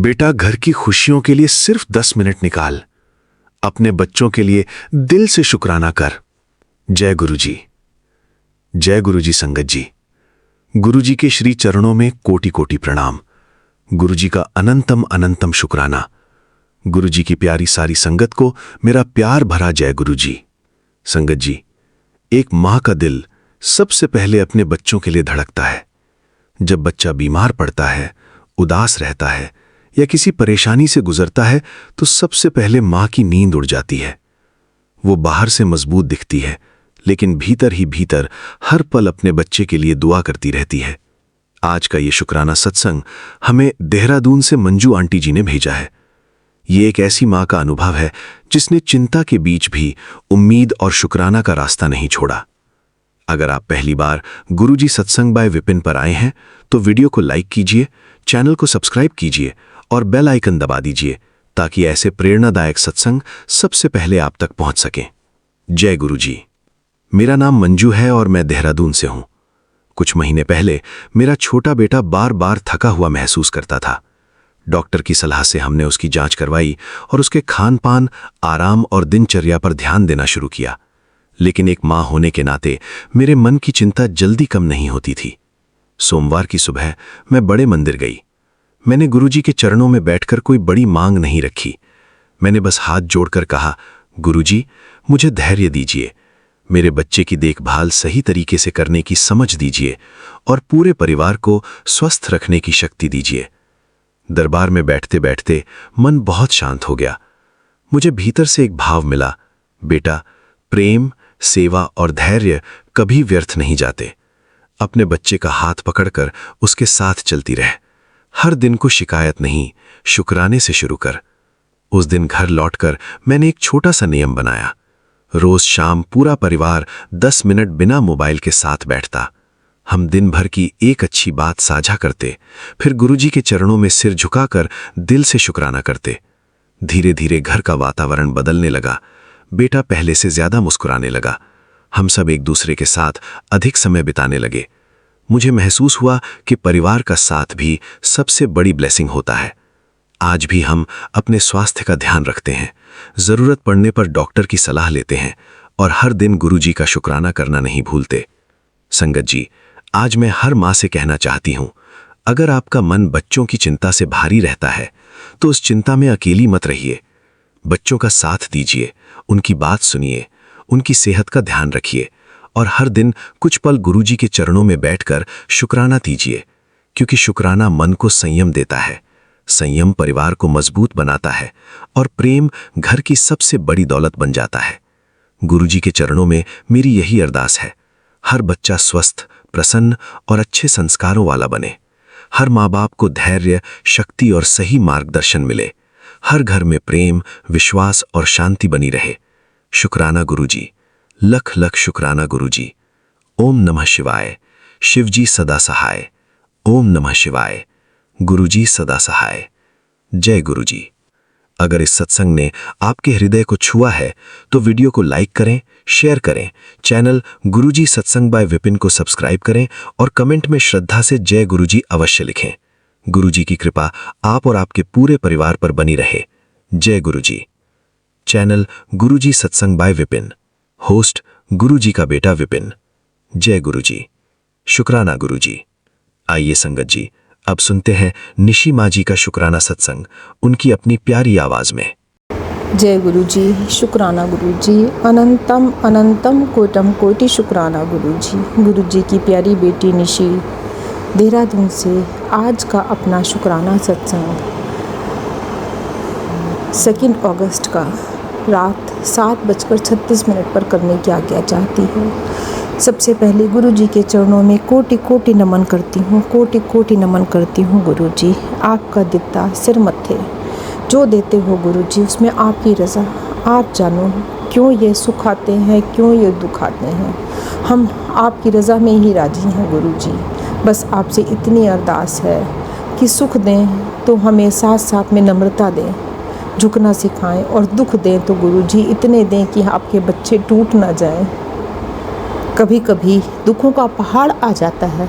बेटा, घर की खुशियों के लिए सिर्फ 10 मिनट निकाल। अपने बच्चों के लिए दिल से शुक्राना कर। जय गुरुजी। जय गुरुजी संगत जी। गुरुजी के श्री चरणों में कोटि कोटि प्रणाम। गुरुजी का अनंतम अनंतम शुक्राना। गुरुजी की प्यारी सारी संगत को मेरा प्यार भरा जय गुरुजी। संगत जी, एक मां का दिल सबसे पहले अपने बच्चों के लिए धड़कता है। जब बच्चा बीमार पड़ता है, उदास रहता है या किसी परेशानी से गुजरता है तो सबसे पहले मां की नींद उड़ जाती है। वो बाहर से मजबूत दिखती है, लेकिन भीतर ही भीतर हर पल अपने बच्चे के लिए दुआ करती रहती है। आज का ये शुक्राना सत्संग हमें देहरादून से मंजू आंटी जी ने भेजा है। ये एक ऐसी मां का अनुभव है जिसने चिंता के बीच भी उम्मीद और शुक्राना का रास्ता नहीं छोड़ा। अगर आप पहली बार गुरुजी सत्संग बाय विपिन पर आए हैं तो वीडियो को लाइक कीजिए, चैनल को सब्सक्राइब कीजिए और बेल आइकन दबा दीजिए ताकि ऐसे प्रेरणादायक सत्संग सबसे पहले आप तक पहुंच सकें। जय गुरुजी। मेरा नाम मंजू है और मैं देहरादून से हूं। कुछ महीने पहले मेरा छोटा बेटा बार बार थका हुआ महसूस करता था। डॉक्टर की सलाह से हमने उसकी जांच करवाई और उसके खान पान, आराम और दिनचर्या पर ध्यान देना शुरू किया। लेकिन एक मां होने के नाते मेरे मन की चिंता जल्दी कम नहीं होती थी। सोमवार की सुबह मैं बड़े मंदिर गई। मैंने गुरुजी के चरणों में बैठकर कोई बड़ी मांग नहीं रखी। मैंने बस हाथ जोड़कर कहा, गुरुजी, मुझे धैर्य दीजिए, मेरे बच्चे की देखभाल सही तरीके से करने की समझ दीजिए और पूरे परिवार को स्वस्थ रखने की शक्ति दीजिए। दरबार में बैठते बैठते मन बहुत शांत हो गया। मुझे भीतर से एक भाव मिला, बेटा, प्रेम, सेवा और धैर्य कभी व्यर्थ नहीं जाते। अपने बच्चे का हाथ पकड़कर उसके साथ चलती रह। हर दिन को शिकायत नहीं, शुक्राने से शुरू कर। उस दिन घर लौटकर मैंने एक छोटा सा नियम बनाया। रोज शाम पूरा परिवार 10 मिनट बिना मोबाइल के साथ बैठता। हम दिन भर की एक अच्छी बात साझा करते, फिर गुरुजी के चरणों में सिर झुकाकर दिल से शुक्राना करते। धीरे धीरे घर का वातावरण बदलने लगा। बेटा पहले से ज्यादा मुस्कुराने लगा। हम सब एक दूसरे के साथ अधिक समय बिताने लगे। मुझे महसूस हुआ कि परिवार का साथ भी सबसे बड़ी ब्लेसिंग होता है। आज भी हम अपने स्वास्थ्य का ध्यान रखते हैं, जरूरत पड़ने पर डॉक्टर की सलाह लेते हैं और हर दिन गुरुजी का शुक्राना करना नहीं भूलते। संगत जी, आज मैं हर मां से कहना चाहती हूं, अगर आपका मन बच्चों की चिंता से भारी रहता है तो उस चिंता में अकेली मत रहिए। बच्चों का साथ दीजिए, उनकी बात सुनिए, उनकी सेहत का ध्यान रखिए और हर दिन कुछ पल गुरुजी के चरणों में बैठकर शुक्राना कीजिए, क्योंकि शुक्राना मन को संयम देता है, संयम परिवार को मजबूत बनाता है और प्रेम घर की सबसे बड़ी दौलत बन जाता है। गुरुजी के चरणों में मेरी यही अरदास है, हर बच्चा स्वस्थ, प्रसन्न और अच्छे संस्कारों वाला बने। हर माँ बाप को धैर्य, शक्ति और सही मार्गदर्शन मिले। हर घर में प्रेम, विश्वास और शांति बनी रहे। शुक्राना गुरुजी, लख लख शुक्राना गुरुजी। ओम नमः शिवाय। शिवजी सदा सहाय। ओम नमः शिवाय। गुरुजी सदा सहाय। जय गुरुजी। अगर इस सत्संग ने आपके हृदय को छुआ है तो वीडियो को लाइक करें, शेयर करें, चैनल गुरुजी सत्संग बाय विपिन को सब्सक्राइब करें और कमेंट में श्रद्धा से जय गुरुजी अवश्य लिखें। गुरुजी की कृपा आप और आपके पूरे परिवार पर बनी रहे। जय गुरुजी। चैनल गुरुजी सत्संग बाय विपिन। होस्ट गुरुजी का बेटा विपिन। जय गुरुजी। शुक्राना गुरुजी। आइए संगत जी, अब सुनते हैं निशी माँ जी का शुक्राना सत्संग उनकी अपनी प्यारी आवाज में। जय गुरुजी। शुक्राना गुरुजी। अनंतम अनंतम कोटम कोटि शुक्राना गुरुजी। गुरुजी की प्यारी बेटी निशी देहरादून से आज का अपना शुक्राना सत्संग 2 अगस्त का रात 7:36 पर करने की आज्ञा चाहती हूँ। सबसे पहले गुरुजी के चरणों में कोटि कोटि नमन करती हूँ, कोटि कोटि नमन करती हूँ। गुरुजी, आपका दित्ता सिर मत्थे, जो देते हो गुरुजी उसमें आपकी रज़ा। आप जानो क्यों ये सुख आते हैं, क्यों ये दुख आते हैं। हम आपकी रज़ा में ही राजी हैं गुरुजी। बस आपसे इतनी अरदास है कि सुख दें तो हमें साथ साथ में नम्रता दें, झुकना सिखाएं, और दुख दें तो गुरुजी इतने दें कि आपके बच्चे टूट ना जाएं। कभी कभी दुखों का पहाड़ आ जाता है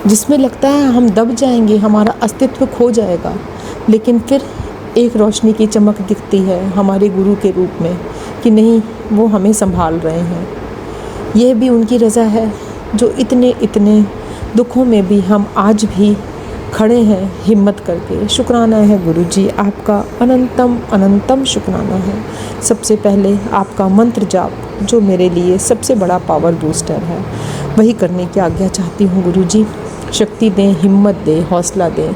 जिसमें लगता है हम दब जाएंगे, हमारा अस्तित्व खो जाएगा। लेकिन फिर एक रोशनी की चमक दिखती है हमारे गुरु के रूप में कि नहीं, वो हमें संभाल रहे हैं। यह भी उनकी रज़ा है जो इतने इतने दुखों में भी हम आज भी खड़े हैं हिम्मत करके। शुक्राना है गुरुजी, आपका अनंतम अनंतम शुक्राना है। सबसे पहले आपका मंत्र जाप जो मेरे लिए सबसे बड़ा पावर बूस्टर है, वही करने की आज्ञा चाहती हूँ गुरुजी। शक्ति दें, हिम्मत दें, हौसला दें।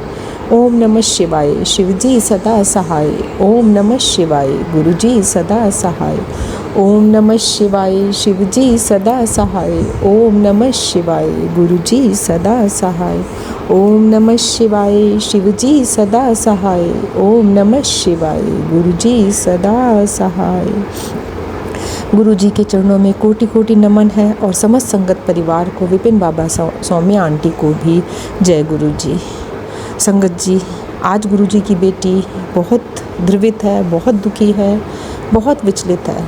ओम नमः शिवाय, शिवजी सदा सहाय। ओम नमः शिवाय, गुरुजी सदा सहाय। ओम नमः शिवाय, शिवजी सदा सहाय। ओम नमः शिवाय, गुरुजी सदा सहाय। ओम नमः शिवाय, शिवजी सदा सहाय। ओम नमः शिवाय, गुरुजी सदा सहाय। गुरुजी के चरणों में कोटि कोटि नमन है और समस्त संगत परिवार को, विपिन बाबा, सौम्या आंटी को भी जय गुरुजी। संगत जी, आज गुरुजी की बेटी बहुत ध्रुवित है, बहुत दुखी है, बहुत विचलित है।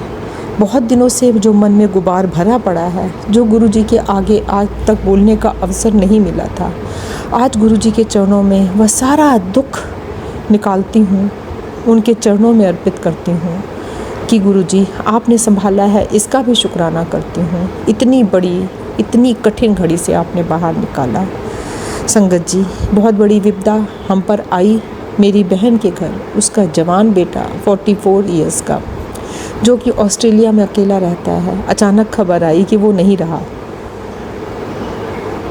बहुत दिनों से जो मन में गुबार भरा पड़ा है, जो गुरुजी के आगे आज तक बोलने का अवसर नहीं मिला था, आज गुरुजी के चरणों में वह सारा दुख निकालती हूँ, उनके चरणों में अर्पित करती हूँ कि गुरुजी आपने संभाला है, इसका भी शुक्राना करती हूँ। इतनी बड़ी, इतनी कठिन घड़ी से आपने बाहर निकाला। संगत जी, बहुत बड़ी विपदा हम पर आई मेरी बहन के घर। उसका जवान बेटा 44 इयर्स का, जो कि ऑस्ट्रेलिया में अकेला रहता है, अचानक खबर आई कि वो नहीं रहा।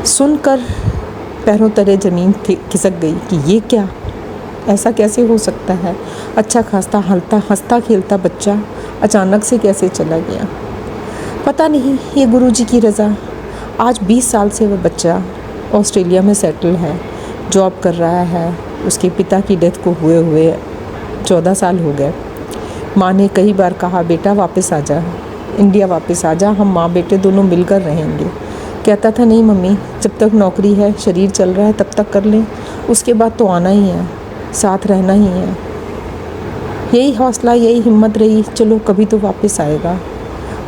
सुनकर पैरों तले ज़मीन खिसक गई कि ये क्या, ऐसा कैसे हो सकता है। अच्छा खासा हंसता खेलता बच्चा अचानक से कैसे चला गया, पता नहीं। ये गुरुजी की रज़ा। आज 20 साल से वह बच्चा ऑस्ट्रेलिया में सेटल है, जॉब कर रहा है। उसके पिता की डेथ को हुए 14 साल हो गए। माँ ने कई बार कहा, बेटा वापस आ जा, इंडिया वापस आ जा, हम माँ बेटे दोनों मिलकर रहेंगे। कहता था नहीं मम्मी, जब तक नौकरी है, शरीर चल रहा है, तब तक कर लें, उसके बाद तो आना ही है, साथ रहना ही है। यही हौसला, यही हिम्मत रही, चलो कभी तो वापस आएगा।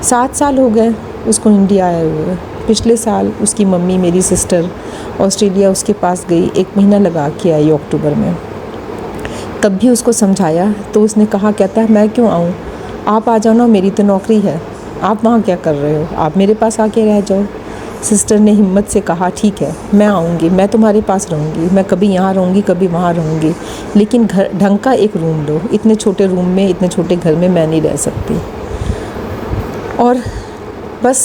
7 साल हो गए उसको इंडिया आए हुए। पिछले साल उसकी मम्मी, मेरी सिस्टर, ऑस्ट्रेलिया उसके पास गई, 1 महीना लगा के आई अक्टूबर में। तब भी उसको समझाया तो उसने कहा, कहता है मैं क्यों आऊँ, आप आ जाओ ना, मेरी तो नौकरी है, आप वहाँ क्या कर रहे हो, आप मेरे पास आके रह जाओ। सिस्टर ने हिम्मत से कहा, ठीक है मैं आऊँगी, मैं तुम्हारे पास रहूँगी, मैं कभी यहाँ रहूँगी, कभी वहाँ रहूँगी, लेकिन घर ढंग का एक रूम लो। इतने छोटे रूम में, इतने छोटे घर में मैं नहीं रह सकती। और बस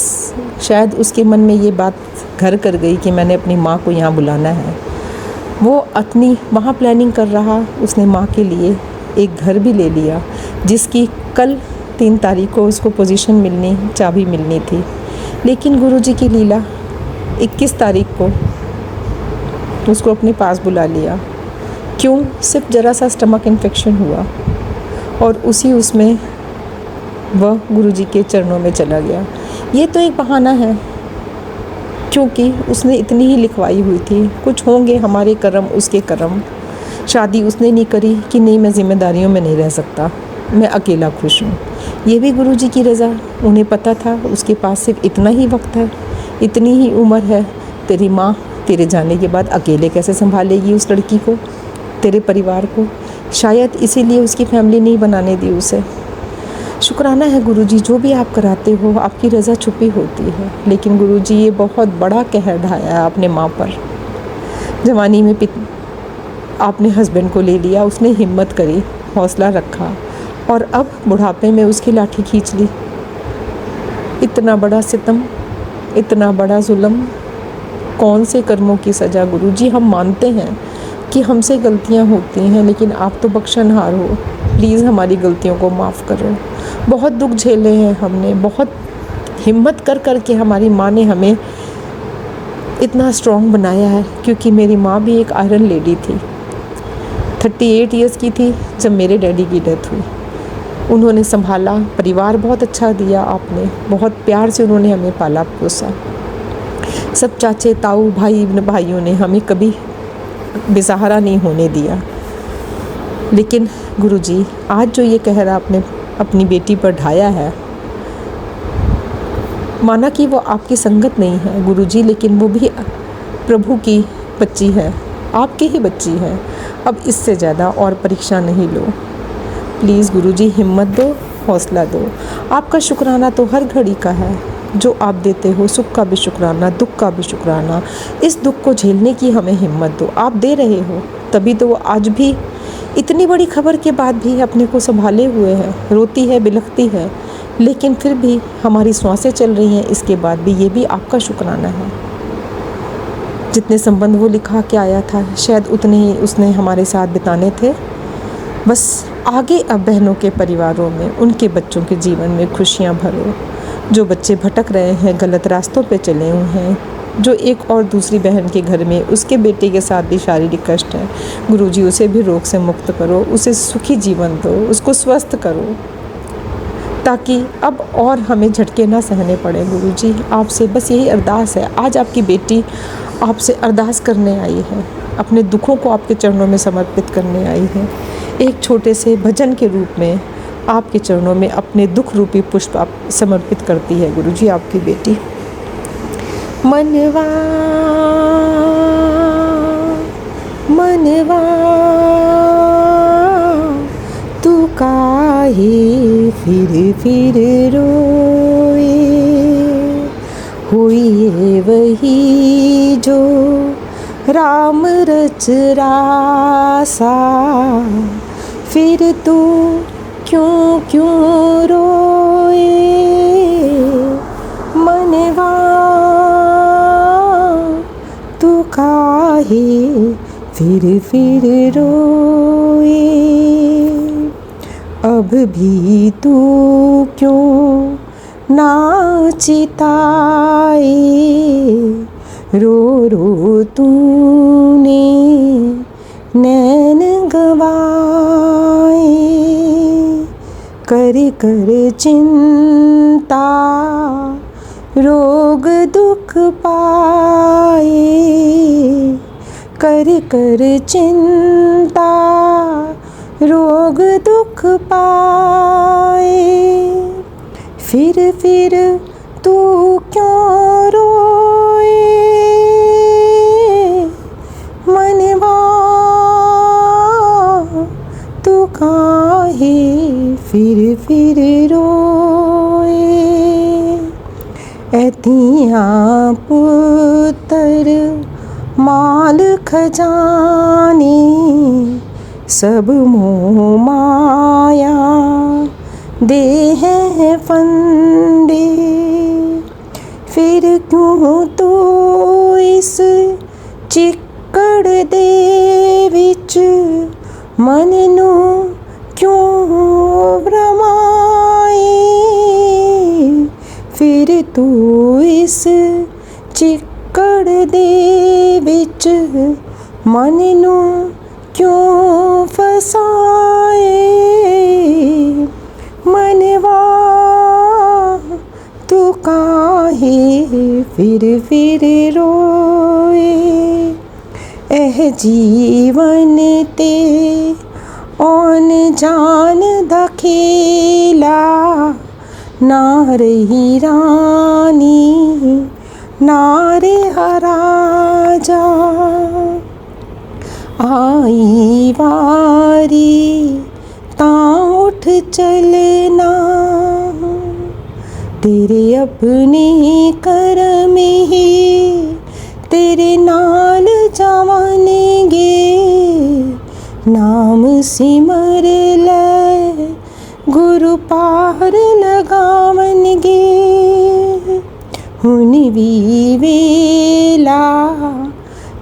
शायद उसके मन में ये बात घर कर गई कि मैंने अपनी माँ को यहाँ बुलाना है। वो अपनी वहाँ प्लानिंग कर रहा। उसने माँ के लिए एक घर भी ले लिया, जिसकी कल 3 तारीख को उसको पोजीशन मिलनी, चाबी मिलनी थी। लेकिन गुरुजी की लीला, 21 तारीख को उसको अपने पास बुला लिया। क्यों? सिर्फ ज़रा सा स्टमक इन्फेक्शन हुआ और उसमें वह गुरुजी के चरणों में चला गया। ये तो एक बहाना है, क्योंकि उसने इतनी ही लिखवाई हुई थी, कुछ होंगे हमारे कर्म, उसके कर्म। शादी उसने नहीं करी कि नहीं मैं ज़िम्मेदारियों में नहीं रह सकता, मैं अकेला खुश हूँ। ये भी गुरुजी की रज़ा। उन्हें पता था उसके पास सिर्फ इतना ही वक्त है, इतनी ही उम्र है। तेरी माँ तेरे जाने के बाद अकेले कैसे संभालेगी उस लड़की को, तेरे परिवार को। शायद इसीलिए उसकी फैमिली नहीं बनाने दी उसे। शुक्राना है गुरुजी, जो भी आप कराते हो आपकी रज़ा छुपी होती है। लेकिन गुरुजी ये बहुत बड़ा कहर ढाया है आपने माँ पर। जवानी में आपने हस्बैंड को ले लिया, उसने हिम्मत करी, हौसला रखा, और अब बुढ़ापे में उसकी लाठी खींच ली। इतना बड़ा सितम, इतना बड़ा जुल्म, कौन से कर्मों की सज़ा गुरुजी। हम मानते हैं कि हमसे गलतियां होती हैं, लेकिन आप तो बख्शनहार हो, प्लीज़ हमारी गलतियों को माफ़ करो। बहुत दुख झेले हैं हमने, बहुत हिम्मत कर के हमारी माँ ने हमें इतना स्ट्रॉन्ग बनाया है। क्योंकि मेरी माँ भी एक आयरन लेडी थी, 38 इयर्स की थी जब मेरे डैडी की डेथ हुई। उन्होंने संभाला, परिवार बहुत अच्छा दिया आपने, बहुत प्यार से उन्होंने हमें पाला पोसा। सब चाचे ताऊ भाइयों ने हमें कभी बेसहारा नहीं होने दिया। लेकिन गुरुजी आज जो ये कहर आपने अपनी बेटी पर ढाया है, माना कि वो आपकी संगत नहीं है गुरुजी, लेकिन वो भी प्रभु की बच्ची है, आपकी ही बच्ची है। अब इससे ज़्यादा और परीक्षा नहीं लो। प्लीज़ गुरुजी हिम्मत दो, हौसला दो। आपका शुक्राना तो हर घड़ी का है। जो आप देते हो, सुख का भी शुक्राना, दुख का भी शुक्राना। इस दुख को झेलने की हमें हिम्मत दो। आप दे रहे हो, तभी तो वो आज भी इतनी बड़ी खबर के बाद भी अपने को संभाले हुए है। रोती है, बिलखती है, लेकिन फिर भी हमारी सांसें चल रही हैं। इसके बाद भी ये भी आपका शुक्राना है। जितने संबंध वो लिखा के आया था, शायद उतने ही उसने हमारे साथ बिताने थे। बस आगे अब बहनों के परिवारों में, उनके बच्चों के जीवन में खुशियाँ भरो। जो बच्चे भटक रहे हैं, गलत रास्तों पे चले हुए हैं, जो एक और दूसरी बहन के घर में उसके बेटे के साथ भी शारीरिक कष्ट है, गुरुजी उसे भी रोग से मुक्त करो, उसे सुखी जीवन दो, उसको स्वस्थ करो, ताकि अब और हमें झटके ना सहने पड़े। गुरुजी आपसे बस यही अरदास है। आज आपकी बेटी आपसे अरदास करने आई है, अपने दुखों को आपके चरणों में समर्पित करने आई है। एक छोटे से भजन के रूप में आपके चरणों में अपने दुख रूपी पुष्प आप समर्पित करती है गुरुजी आपकी बेटी। मनवा मनवा तू काहे फिर रोए, हुई है वही जो राम रच रासा, फिर तू क्यों रोए। मनवा तू काहे फिर रोए, अब भी तू क्यों नाचिताए, रो तूने नैन गवाए, कर चिंता रोग दुख पाए, कर चिंता रोग दुख पाए, फिर तू क्यों रोए। मनवा तू काहे फिर रोए, ऐतियाँ पुत्र माल खजाने, सब मोह माया दे हैं फंदे, फिर क्यों तू इस चिक्कड़ दे विच मन नू क्यों भ्रमाए, फिर तू इस चिक्कड़ दे विच मन नू क्यों फसाए। मनवा तू काहे फिर रोए, एह जीवन ते ओन जान दा खेला, ना रही रानी ना रे राजा, आई वारी तां उठ चलना, तेरे अपने करम ही तेरे नाल जावनगे, नाम सिमर ले गुरु पार लगावनगे, हुन भी वेला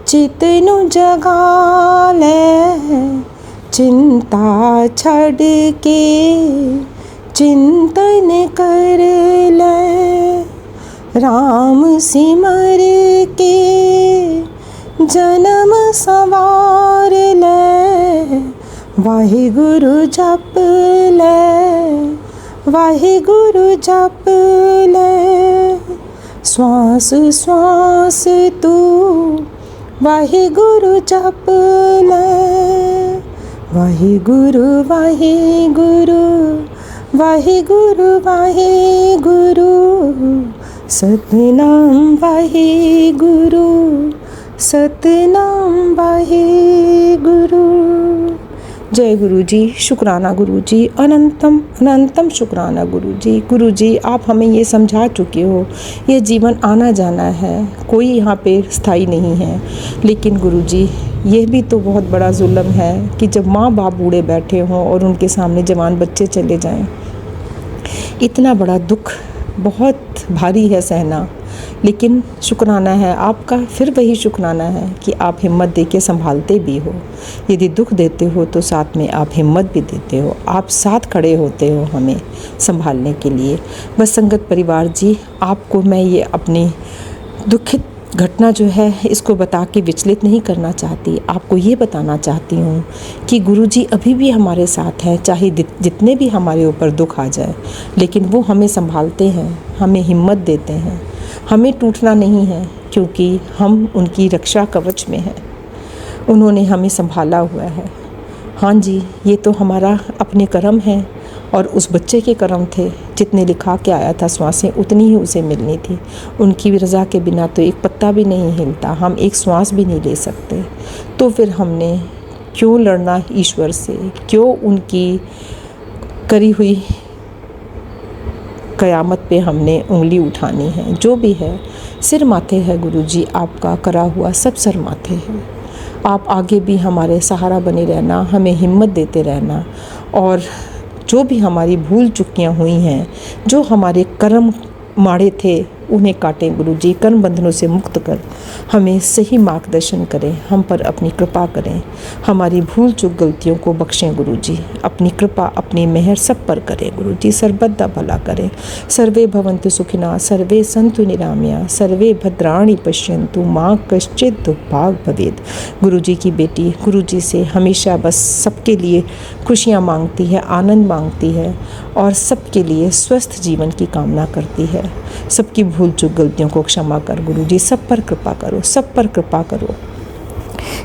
चित नू जगा ले, चिंता छड़ के चिंतन कर ले, राम सिमर के जन्म सवार ले, वाहिगुरु जप ले, वाहिगुरु जप ले, श्वास श्वास तू वाहिगुरु जप ले, वाहिगुरु वाहिगुरु वाहिगुरु वाहिगुरु, सतनाम वाहिगुरु सतनाम वाहे गुरु। जय गुरु जी, शुक्राना गुरु जी, अनंतम अनंतम शुक्राना गुरु जी। गुरु जी, आप हमें ये समझा चुके हो, ये जीवन आना जाना है, कोई यहाँ पे स्थायी नहीं है। लेकिन गुरु जी, ये भी तो बहुत बड़ा जुल्म है कि जब माँ बाप बूढ़े बैठे हों और उनके सामने जवान बच्चे चले जाएं, इतना बड़ा दुख बहुत भारी है सहना। लेकिन शुक्राना है आपका, फिर वही शुक्राना है कि आप हिम्मत दे के संभालते भी हो। यदि दुख देते हो तो साथ में आप हिम्मत भी देते हो, आप साथ खड़े होते हो हमें संभालने के लिए। बस संगत परिवार जी, आपको मैं ये अपनी दुखित घटना जो है इसको बता के विचलित नहीं करना चाहती। आपको ये बताना चाहती हूँ कि गुरुजी अभी भी हमारे साथ हैं, चाहे जितने भी हमारे ऊपर दुख आ जाए, लेकिन वो हमें संभालते हैं, हमें हिम्मत देते हैं। हमें टूटना नहीं है, क्योंकि हम उनकी रक्षा कवच में हैं। उन्होंने हमें संभाला हुआ है। हाँ जी, ये तो हमारा अपने कर्म है और उस बच्चे के कर्म थे। जितने लिखा के आया था श्वासें, उतनी ही उसे मिलनी थी। उनकी रज़ा के बिना तो एक पत्ता भी नहीं हिलता, हम एक श्वास भी नहीं ले सकते। तो फिर हमने क्यों लड़ना ईश्वर से, क्यों उनकी करी हुई कयामत पे हमने उंगली उठानी है। जो भी है सिर माथे है गुरुजी, आपका करा हुआ सब सर माथे है। आप आगे भी हमारे सहारा बने रहना, हमें हिम्मत देते रहना, और जो भी हमारी भूल चुकियाँ हुई हैं, जो हमारे कर्म माड़े थे, उन्हें काटें गुरुजी, कर्म बंधनों से मुक्त कर हमें सही मार्गदर्शन करें, हम पर अपनी कृपा करें, हमारी भूल चूक गलतियों को बख्शें गुरुजी। अपनी कृपा, अपनी मेहर सब पर करें गुरुजी, सर्वदा भला करें। सर्वे भवन्तु सुखिनः, सर्वे सन्तु निरामया, सर्वे भद्राणि पश्यन्तु, माँ कश्चित् दुर्भाग् भवेत्। गुरुजी की बेटी गुरुजी से हमेशा बस सबके लिए खुशियाँ मांगती है, आनंद मांगती है, और सबके लिए स्वस्थ जीवन की कामना करती है। सबकी भूल चूक गलतियों को क्षमा कर गुरुजी, सब पर कृपा करो, सब पर कृपा करो।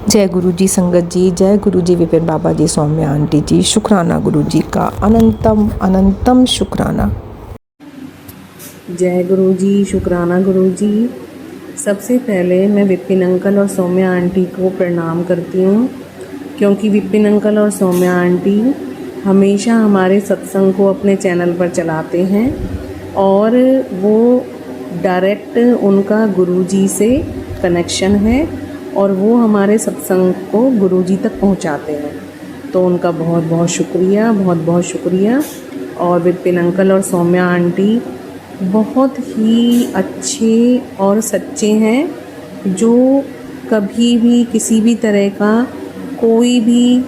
जय गुरुजी संगत जी, जय गुरुजी विपिन बाबा जी, सौम्या आंटी जी, शुक्राना गुरुजी का, अनंतम अनंतम शुक्राना। जय गुरुजी, शुक्राना गुरुजी। सबसे पहले मैं विपिन अंकल और सौम्या आंटी को प्रणाम करती हूँ, क्योंकि विपिन अंकल और सौम्या आंटी हमेशा हमारे सत्संग को अपने चैनल पर चलाते हैं, और वो डायरेक्ट उनका गुरुजी से कनेक्शन है, और वो हमारे सत्संग को गुरुजी तक पहुंचाते हैं। तो उनका बहुत बहुत शुक्रिया, बहुत बहुत शुक्रिया। और विपिन अंकल और सौम्या आंटी बहुत ही अच्छे और सच्चे हैं, जो कभी भी किसी भी तरह का कोई भी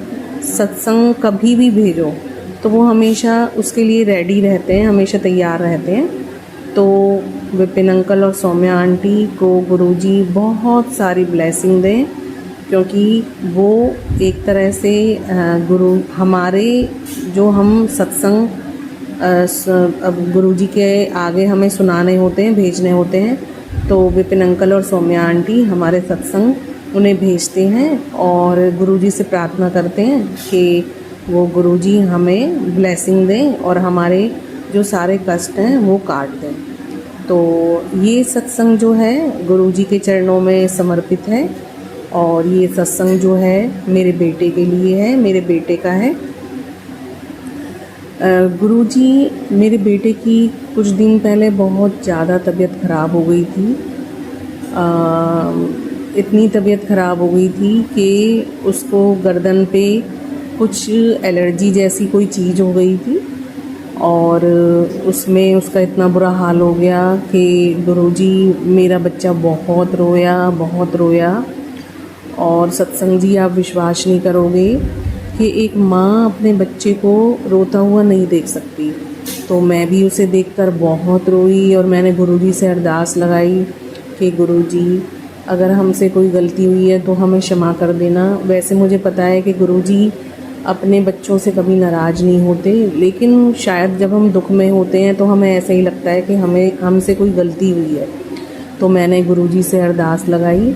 सत्संग कभी भी भेजो तो वो हमेशा उसके लिए रेडी रहते हैं, हमेशा तैयार रहते हैं। तो विपिन अंकल और सौम्या आंटी को गुरुजी बहुत सारी ब्लेसिंग दें, क्योंकि वो एक तरह से गुरु हमारे जो हम सत्संग अब गुरुजी के आगे हमें सुनाने होते हैं, भेजने होते हैं, तो विपिन अंकल और सौम्या आंटी हमारे सत्संग उन्हें भेजते हैं, और गुरुजी से प्रार्थना करते हैं कि वो गुरुजी हमें ब्लेसिंग दें और हमारे जो सारे कष्ट हैं वो काट दें। तो ये सत्संग जो है गुरुजी के चरणों में समर्पित है, और ये सत्संग जो है मेरे बेटे के लिए है, मेरे बेटे का है। गुरुजी, मेरे बेटे की कुछ दिन पहले बहुत ज़्यादा तबीयत ख़राब हो गई थी। इतनी तबीयत ख़राब हो गई थी कि उसको गर्दन पे कुछ एलर्जी जैसी कोई चीज़ हो गई थी, और उसमें उसका इतना बुरा हाल हो गया कि गुरुजी मेरा बच्चा बहुत रोया, बहुत रोया। और सत्संग जी, आप विश्वास नहीं करोगे कि एक माँ अपने बच्चे को रोता हुआ नहीं देख सकती। तो मैं भी उसे देखकर बहुत रोई, और मैंने गुरुजी से अरदास लगाई कि गुरुजी अगर हमसे कोई गलती हुई है तो हमें क्षमा कर देना। वैसे मुझे पता है कि गुरुजी अपने बच्चों से कभी नाराज़ नहीं होते, लेकिन शायद जब हम दुख में होते हैं तो हमें ऐसा ही लगता है कि हमसे कोई गलती हुई है। तो मैंने गुरुजी से अरदास लगाई,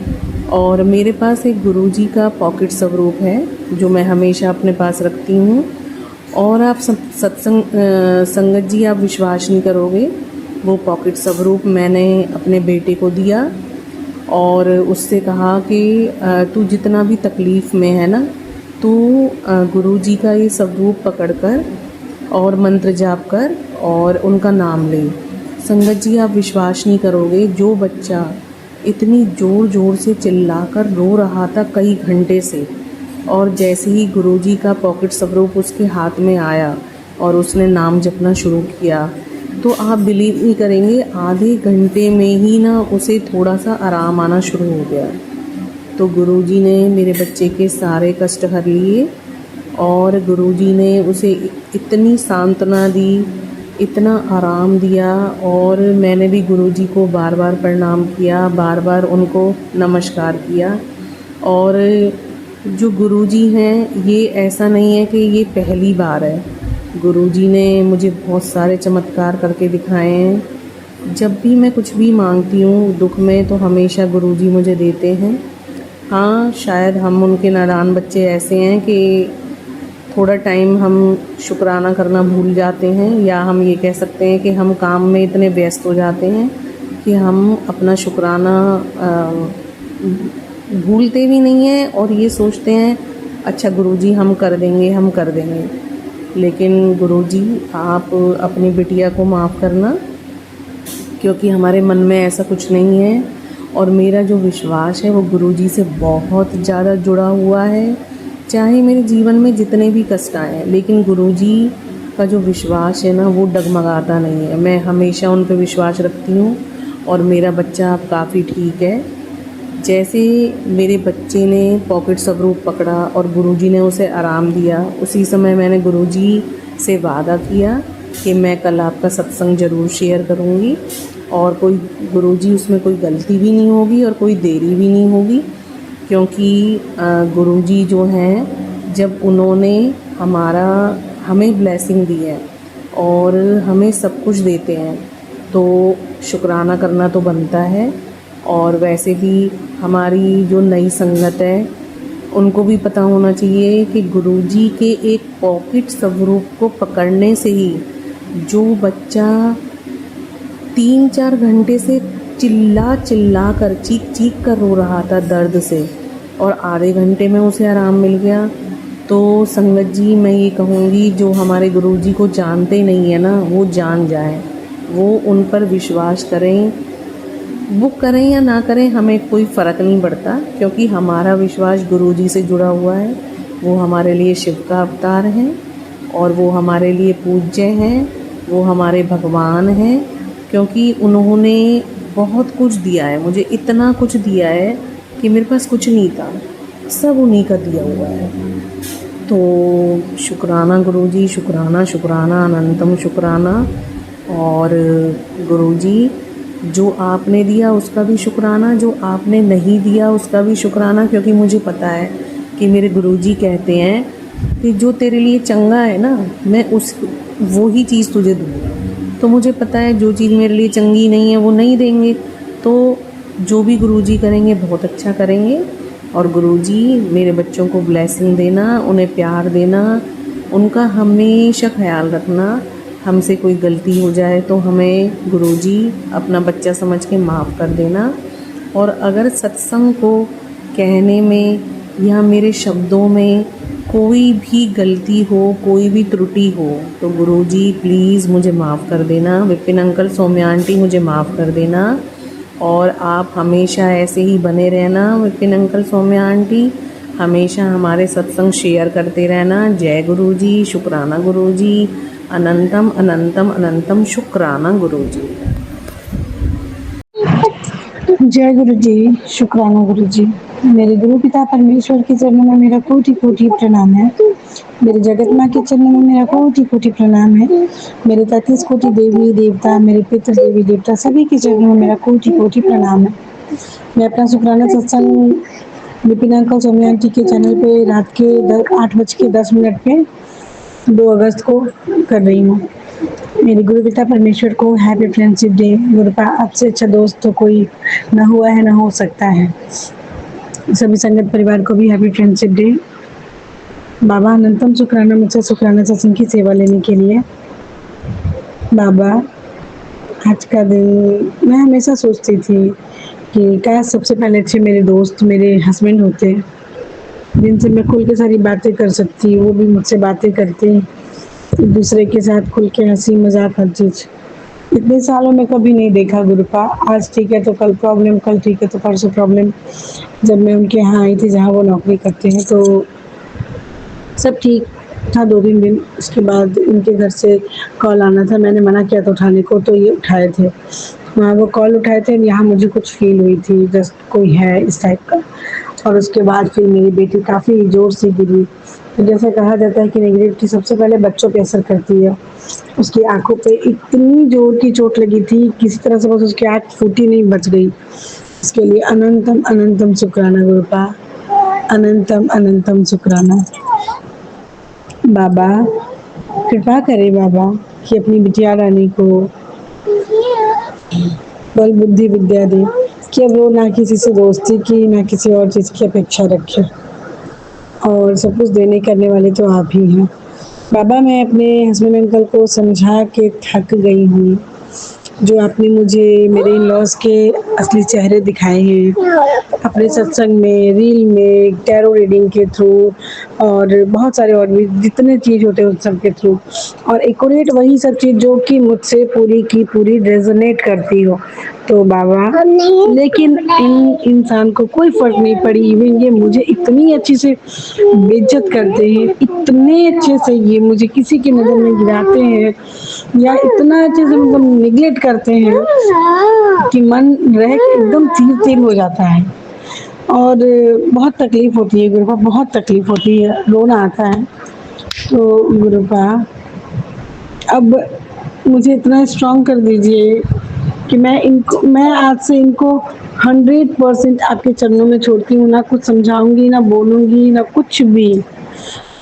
और मेरे पास एक गुरुजी का पॉकेट स्वरूप है जो मैं हमेशा अपने पास रखती हूँ। और आप सत्संग संगत जी, आप विश्वास नहीं करोगे, वो पॉकेट स्वरूप मैंने अपने बेटे को दिया, और उससे कहा कि तू जितना भी तकलीफ़ में है ना, तू गुरुजी का ये स्वरूप पकड़ कर और मंत्र जाप कर और उनका नाम ले। संगत जी, आप विश्वास नहीं करोगे, जो बच्चा इतनी ज़ोर ज़ोर से चिल्लाकर रो रहा था कई घंटे से, और जैसे ही गुरुजी का पॉकेट स्वरूप उसके हाथ में आया और उसने नाम जपना शुरू किया, तो आप बिलीव नहीं करेंगे, आधे घंटे में ही ना उसे थोड़ा सा आराम आना शुरू हो गया। तो गुरुजी ने मेरे बच्चे के सारे कष्ट हर लिए और गुरुजी ने उसे इतनी सांत्वना दी, इतना आराम दिया, और मैंने भी गुरुजी को बार बार प्रणाम किया, बार बार उनको नमस्कार किया। और जो गुरुजी हैं, ये ऐसा नहीं है कि ये पहली बार है, गुरुजी ने मुझे बहुत सारे चमत्कार करके दिखाए हैं। जब भी मैं कुछ भी मांगती हूँ दुख में, तो हमेशा गुरुजी मुझे देते हैं। हाँ, शायद हम उनके नादान बच्चे ऐसे हैं कि थोड़ा टाइम हम शुक्राना करना भूल जाते हैं, या हम ये कह सकते हैं कि हम काम में इतने व्यस्त हो जाते हैं कि हम अपना शुक्राना भूलते भी नहीं हैं, और ये सोचते हैं अच्छा गुरुजी हम कर देंगे, हम कर देंगे। लेकिन गुरुजी, आप अपनी बिटिया को माफ़ करना, क्योंकि हमारे मन में ऐसा कुछ नहीं है, और मेरा जो विश्वास है वो गुरुजी से बहुत ज़्यादा जुड़ा हुआ है। चाहे मेरे जीवन में जितने भी कष्ट आए, लेकिन गुरुजी का जो विश्वास है ना, वो डगमगाता नहीं है। मैं हमेशा उन पर विश्वास रखती हूँ, और मेरा बच्चा अब काफ़ी ठीक है। जैसे मेरे बच्चे ने पॉकेट स्वरूप पकड़ा और गुरुजी ने उसे आराम दिया, उसी समय मैंने गुरुजी से वादा किया कि मैं कल आपका सत्संग ज़रूर शेयर करूँगी, और कोई गुरुजी उसमें कोई गलती भी नहीं होगी और कोई देरी भी नहीं होगी, क्योंकि गुरुजी जो हैं, जब उन्होंने हमें ब्लेसिंग दी है और हमें सब कुछ देते हैं, तो शुक्राना करना तो बनता है। और वैसे भी हमारी जो नई संगत है, उनको भी पता होना चाहिए कि गुरुजी के एक पॉकेट स्वरूप को पकड़ने से ही जो बच्चा 3-4 घंटे से चिल्ला कर चीख कर रो रहा था दर्द से, और आधे घंटे में उसे आराम मिल गया। तो संगत जी, मैं ये कहूँगी, जो हमारे गुरुजी को जानते नहीं है ना, वो जान जाएं, वो उन पर विश्वास करें। वो करें या ना करें, हमें कोई फ़र्क नहीं पड़ता, क्योंकि हमारा विश्वास गुरुजी से जुड़ा हुआ है। वो हमारे लिए शिव का अवतार हैं, और वो हमारे लिए पूज्य हैं, वो हमारे भगवान हैं, क्योंकि उन्होंने बहुत कुछ दिया है मुझे, इतना कुछ दिया है कि मेरे पास कुछ नहीं था, सब उन्हीं का दिया हुआ है। तो शुक्राना गुरुजी, शुक्राना शुक्राना अनंतम शुक्राना। और गुरुजी, जो आपने दिया उसका भी शुक्राना, जो आपने नहीं दिया उसका भी शुक्राना, क्योंकि मुझे पता है कि मेरे गुरुजी कहते हैं कि जो तेरे लिए चंगा है ना, मैं वो ही चीज़ तुझे दूँगा। तो मुझे पता है जो चीज़ मेरे लिए चंगी नहीं है वो नहीं देंगे, तो जो भी गुरुजी करेंगे बहुत अच्छा करेंगे। और गुरुजी, मेरे बच्चों को ब्लेसिंग देना, उन्हें प्यार देना, उनका हमेशा ख्याल रखना। हमसे कोई गलती हो जाए तो हमें गुरुजी अपना बच्चा समझ के माफ़ कर देना। और अगर सत्संग को कहने में या मेरे शब्दों में कोई भी गलती हो, कोई भी त्रुटि हो, तो गुरुजी प्लीज़ मुझे माफ़ कर देना। विपिन अंकल, सौम्या आंटी, मुझे माफ़ कर देना। और आप हमेशा ऐसे ही बने रहना, विपिन अंकल, सौम्या आंटी, हमेशा हमारे सत्संग शेयर करते रहना। जय गुरुजी, शुक्राना गुरुजी, अनंतम अनंतम अनंतम शुक्राना गुरुजी। जय गुरु जी, शुक्राना गुरु जी। मेरे गुरु पिता परमेश्वर के चरणों में मेरा कोटि कोटि प्रणाम है। मेरे जगत माँ के चरणों में मेरा कोटि कोटि प्रणाम है। मेरे 33 कोटि देवी देवता, मेरे पितृ देवी देवता, सभी के चरणों में मेरा कोटि कोटि प्रणाम है। मैं अपना शुक्राना सत्संग विपिन अंकल, सौम्या आंटी के चैनल पे रात के 8:10 पे 2 अगस्त को कर रही हूँ। मेरे गुरु पिता परमेश्वर को हैप्पी फ्रेंडशिप डे। गुरुपा, आपसे अच्छा दोस्त तो कोई ना हुआ है, ना हो सकता है। सभी संगत परिवार को भी हैप्पी फ्रेंडशिप डे। बाबा अनंतम शुक्राना, मुझसे शुक्राना सत्संग की सेवा लेने के लिए। बाबा, आज का दिन मैं हमेशा सोचती थी कि काश सबसे पहले अच्छे मेरे दोस्त मेरे हस्बैंड होते, जिनसे मैं खुल के सारी बातें कर सकती, वो भी मुझसे बातें करते, एक दूसरे के साथ खुल के हंसी मजाक हर चीज़। इतने सालों में कभी नहीं देखा गुरुपा। आज ठीक है तो कल प्रॉब्लम, कल ठीक है तो परसों प्रॉब्लम। जब मैं उनके यहाँ आई थी जहाँ वो नौकरी करते हैं तो सब ठीक था 2-3 दिन। उसके बाद इनके घर से कॉल आना था, मैंने मना किया था उठाने को, तो ये उठाए थे। वहाँ वो कॉल उठाए थे, यहाँ मुझे कुछ फील हुई थी जस्ट कोई है इस टाइप का। और उसके बाद फिर मेरी बेटी काफ़ी ज़ोर से गिरी। तो जैसे कहा जाता है कि नेगेटिविटी सबसे पहले बच्चों पे असर करती है। उसकी आँखों पे इतनी ज़ोर की चोट लगी थी, किसी तरह से बस उसकी आँख फूटी नहीं, बच गई। इसके लिए अनंतम अनंतम शुक्राना गुरुपा, अनंतम अनंतम शुक्राना। बाबा कृपा करें बाबा कि अपनी बिटिया रानी को बल बुद्धि विद्या दे कि अब वो ना किसी से दोस्ती की ना किसी और चीज़ की अपेक्षा रखे, और सब कुछ देने करने वाले तो आप ही हैं। बाबा मैं अपने हस्बैंड अंकल को समझा के थक गई हूँ। जो आपने मुझे मेरे इन लॉज के असली चेहरे दिखाए हैं अपने सत्संग में, रील में, टैरो रीडिंग के थ्रू, और बहुत सारे और भी जितने चीज़ होते हैं उन सब के थ्रू, और एक्यूरेट वही सब चीज़ जो कि मुझसे पूरी की पूरी रेजोनेट करती हो। तो बाबा लेकिन इन इंसान को कोई फर्क नहीं पड़ी, इवन ये मुझे इतनी अच्छी से बेइज्जत करते हैं, इतने अच्छे से ये मुझे किसी की नज़र में गिराते हैं, या इतना अच्छे से मतलब निगलेक्ट करते हैं कि मन रह के एकदम चीर हो जाता है। और बहुत तकलीफ होती है गुरुपा, बहुत तकलीफ होती है, रोना आता है। तो गुरुपा अब मुझे इतना स्ट्रॉन्ग कर दीजिए कि मैं आज से इनको 100% आपके चरणों में छोड़ती हूँ। ना कुछ समझाऊंगी, ना बोलूंगी, ना कुछ भी।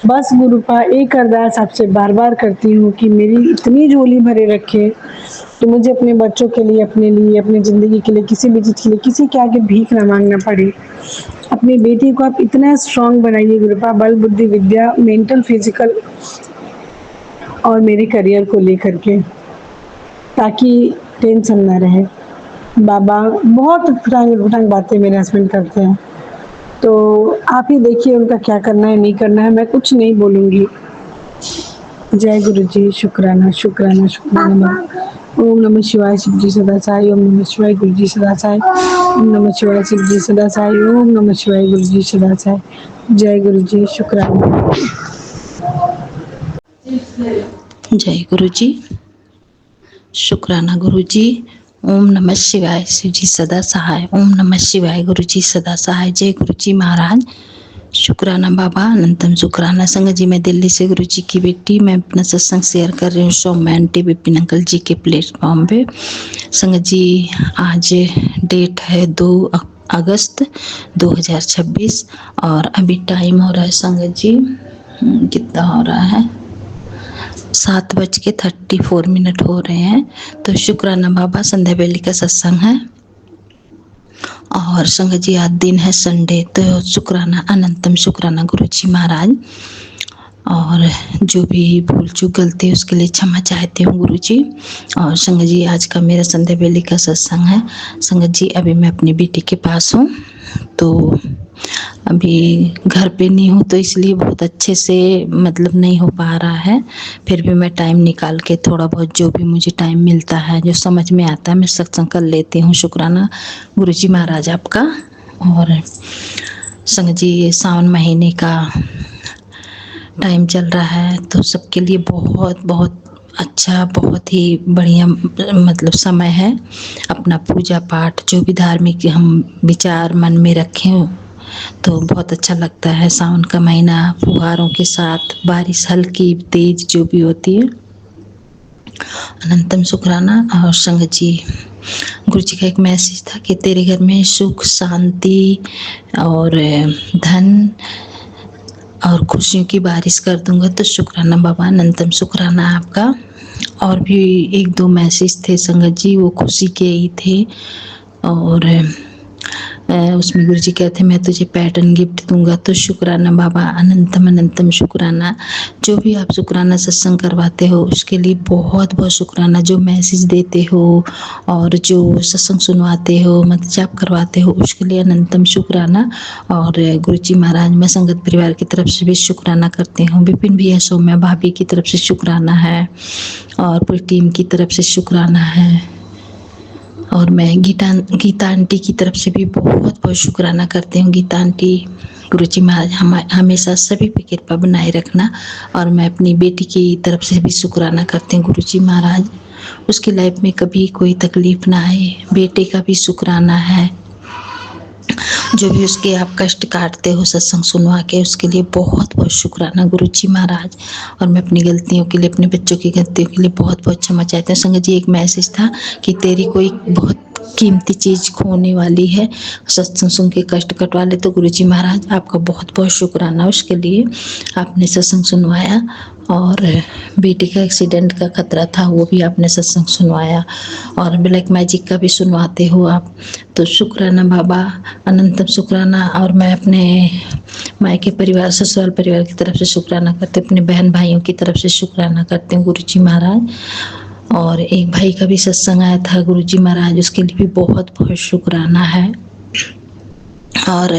बस गुरुपा एक अरदास आपसे बार बार करती हूँ कि मेरी इतनी झोली भरे रखे कि मुझे अपने बच्चों के लिए, अपने लिए, अपनी ज़िंदगी के लिए, किसी भी चीज़ के लिए किसी के आगे भीख ना मांगना पड़े। अपनी बेटी को आप इतना स्ट्रांग बनाइए गुरुपा, बल बुद्धि विद्या, मेंटल फिजिकल, और मेरे करियर को लेकर के, ताकि टेंशन ना रहे। बाबा बहुत उठंग उठंग बातें मेरे हस्बैंड करते हैं, तो आप ही देखिए उनका क्या करना है नहीं करना है, मैं कुछ नहीं बोलूँगी। जय गुरु जी, शुक्राना शुक्राना शुक्राना। ओम नमः शिवाय शिव जी सदा साई, ओम नमः शिवाय गुरु जी सदा साई, ओम नमः शिवाय शिव जी सदा साई, ओम नमः शिवाय गुरु जी सदा साई। जय गुरु जी, शुक्राना। जय गुरु जी, शुक्राना गुरु जी। ओम नमः शिवाय शिव जी सदा सहाय, ओम नमः शिवाय गुरु जी सदा सहाय। जय गुरु जी महाराज, शुक्राना बाबा, अनंतम शुक्राना। संगत जी मैं दिल्ली से गुरु जी की बेटी, मैं अपना सत्संग शेयर कर रही हूँ सौम्या आंटी विपिन अंकल जी के प्लेटफॉर्म पे। संगत जी आज डेट है 2 अगस्त 2026 और अभी टाइम हो रहा है संगत जी कितना हो रहा है, 7:34 हो रहे हैं। तो शुक्राना बाबा, संध्या बेली का सत्संग है और संगत जी आज दिन है संडे, तो शुक्राना, अनंतम शुक्राना गुरु जी महाराज। और जो भी भूल चूक गलती है उसके लिए क्षमा चाहती हूँ गुरु जी। और संगत जी आज का मेरा संध्या बेली का सत्संग है। संगत जी अभी मैं अपनी बेटी के पास हूँ, तो अभी घर पे नहीं हूँ, तो इसलिए बहुत अच्छे से मतलब नहीं हो पा रहा है। फिर भी मैं टाइम निकाल के थोड़ा बहुत जो भी मुझे टाइम मिलता है, जो समझ में आता है, मैं सत्संग कर लेती हूँ। शुक्राना गुरु जी महाराज आपका। और संगत जी ये सावन महीने का टाइम चल रहा है, तो सबके लिए बहुत बहुत अच्छा, बहुत ही बढ़िया मतलब समय है। अपना पूजा पाठ जो भी धार्मिक हम विचार मन में रखें तो बहुत अच्छा लगता है। सावन का महीना फुहारों के साथ, बारिश हल्की तेज जो भी होती है, अनंतम शुक्राना। और संगत जी गुरु जी का एक मैसेज था कि तेरे घर में सुख शांति और धन और खुशियों की बारिश कर दूंगा। तो शुक्राना बाबा, अनंतम शुक्राना आपका। और भी 1-2 मैसेज थे संगत जी, वो खुशी के ही थे। और उसमें गुरुजी कहते मैं तुझे पैटर्न गिफ्ट दूंगा। तो शुक्राना बाबा, अनंतम अनंतम शुक्राना। जो भी आप शुक्राना सत्संग करवाते हो उसके लिए बहुत बहुत शुक्राना। जो मैसेज देते हो और जो सत्संग सुनवाते हो, मंत्र जाप करवाते हो, उसके लिए अनंतम शुक्राना। और गुरुजी महाराज, मैं संगत परिवार की तरफ से भी शुक्राना करती हूँ। विपिन भैया, सौम्या भाभी की तरफ से शुक्राना है और पूरी टीम की तरफ से शुक्राना है। और मैं गीता आंटी की तरफ से भी बहुत बहुत शुक्राना करती हूँ। गीता आंटी, गुरुजी महाराज हमेशा सभी पे कृपा बनाए रखना। और मैं अपनी बेटी की तरफ से भी शुक्राना करती हूँ गुरुजी महाराज, उसकी लाइफ में कभी कोई तकलीफ ना आए। बेटे का भी शुक्राना है, जो भी उसके आप कष्ट काटते हो सत्संग सुनवा के, उसके लिए बहुत बहुत शुक्राना गुरुजी महाराज। और मैं अपनी गलतियों के लिए, अपने बच्चों की गलतियों के लिए बहुत बहुत क्षमा चाहती हूँ। संगत जी, एक मैसेज था कि तेरी कोई बहुत कीमती चीज खोने वाली है, सत्संग सुन के कष्ट कटवा ले। तो गुरुजी महाराज, आपका बहुत बहुत शुक्राना उसके लिए, आपने सत्संग सुनवाया। और बेटे का एक्सीडेंट का खतरा था, वो भी आपने सत्संग सुनवाया। और ब्लैक मैजिक का भी सुनवाते हो आप, तो शुक्राना बाबा, अनंतम शुक्राना। और मैं अपने मायके परिवार, ससुराल परिवार की तरफ से शुक्राना करती हूँ, अपने बहन भाइयों की तरफ से शुक्राना करती हूँ गुरुजी महाराज। और एक भाई का भी सत्संग आया था गुरुजी महाराज, उसके लिए भी बहुत बहुत शुक्राना है। और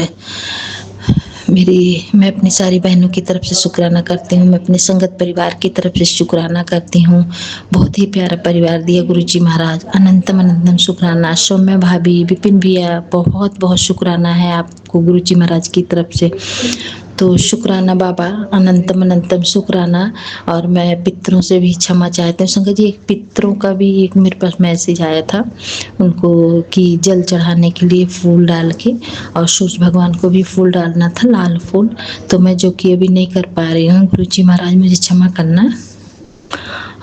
मैं अपनी सारी बहनों की तरफ से शुक्राना करती हूँ। मैं अपने संगत परिवार की तरफ से शुक्राना करती हूँ। बहुत ही प्यारा परिवार दिया गुरुजी महाराज, अनंतम अनंतम शुक्राना। सौम्या भाभी, विपिन भैया, बहुत बहुत शुक्राना है आपको गुरुजी महाराज की तरफ से। तो शुक्राना बाबा, अनंतम अनंतम शुक्राना। और मैं पितरों से भी क्षमा चाहती हूँ। संगत जी, एक पितरों का भी एक मेरे पास मैसेज आया था उनको, कि जल चढ़ाने के लिए फूल डाल के, और सूर्य भगवान को भी फूल डालना था, लाल फूल। तो मैं जो कि अभी नहीं कर पा रही हूँ, गुरुजी महाराज मुझे क्षमा करना।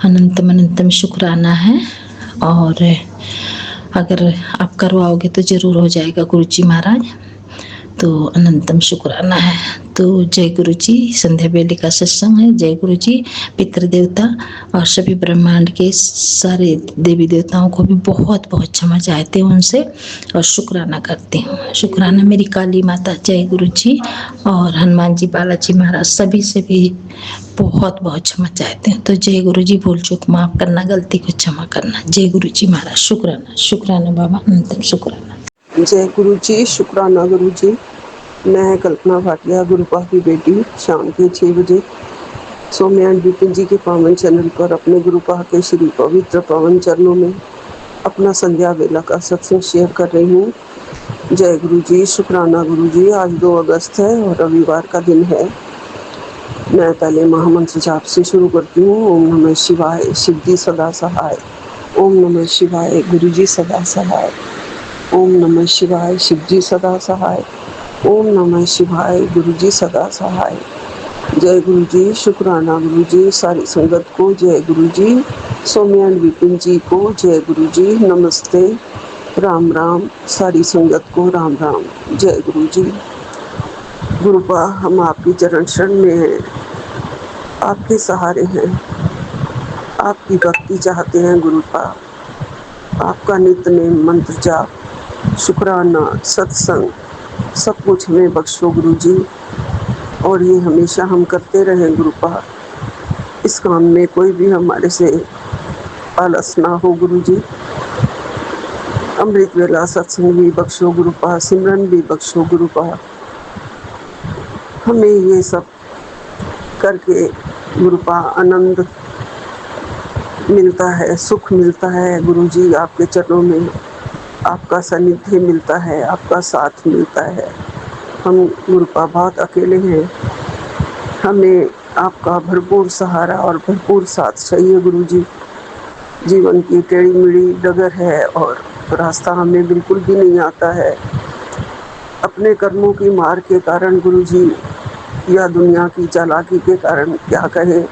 अनंतम अनंतम शुक्राना है। और अगर आप करवाओगे तो जरूर हो जाएगा गुरुजी महाराज। तो अनंतम शुक्राना है। तो जय गुरु जी। संध्या बेली का सत्संग है। जय गुरु जी। पितृ देवता और सभी ब्रह्मांड के सारे देवी देवताओं को भी बहुत बहुत क्षमा चाहती हूँ उनसे, और शुक्राना करती हूँ। शुक्राना मेरी काली माता, जय गुरु जी। और हनुमान जी, बालाजी महाराज, सभी से भी बहुत बहुत क्षमा चाहते हैं। तो जय गुरु जी। भूल चूक माफ करना, गलती को क्षमा करना। जय गुरु जी महाराज। शुक्राना, शुक्राना बाबा, अनंतम शुक्राना। जय गुरु जी। शुक्राना गुरु जी। मैं कल्पना भाटिया, गुरुपा की बेटी, शाम के 6 बजे सौम्या विपिन जी के पावन चैनल पर अपने गुरुपा के श्री पवित्र पावन चरणों में अपना संध्या बेला का सत्संग शेयर कर रही हूँ। जय गुरु जी। शुक्राना गुरु जी। आज 2 अगस्त है और रविवार का दिन है। मैं पहले महामंत्र जाप से शुरू करती हूँ। ओम नमः शिवाय, शिव जी सदा सहाय। ओम नमः शिवाय, गुरु जी सदा सहाय। ओम नमः शिवाय, शिव जी सदा सहाय। ओम नमः शिवाय, गुरु जी सदा सहाय। जय गुरु जी। शुक्राना गुरु जी। सारी संगत को जय गुरु जी। सौम्या विपिन जी को जय गुरु जी। नमस्ते, राम राम। सारी संगत को राम राम। जय गुरु जी। गुरुपा, हम आपकी चरण शरण में हैं, आपके सहारे हैं, आपकी भक्ति चाहते हैं गुरुपा। आपका नित्य नेम मंत्र जाप, शुक्राना, सत्संग, सब कुछ हमें बख्शो गुरु जी, और ये हमेशा हम करते रहें गुरुपा। इस काम में कोई भी हमारे से आलस ना हो गुरु जी। अमृत वेला सत्संग भी बख्शो गुरुपा, सिमरन भी बख्शो गुरुपा। हमें ये सब करके गुरुपा आनंद मिलता है, सुख मिलता है गुरु जी। आपके चरणों में आपका सानिध्य मिलता है, आपका साथ मिलता है। हम गुरुपा बहुत अकेले हैं, हमें आपका भरपूर सहारा और भरपूर साथ चाहिए गुरु जी। जीवन की टेढ़ी मेढ़ी डगर है और रास्ता हमें बिल्कुल भी नहीं आता है। अपने कर्मों की मार के कारण गुरु जी, या दुनिया की चालाकी के कारण क्या कहें,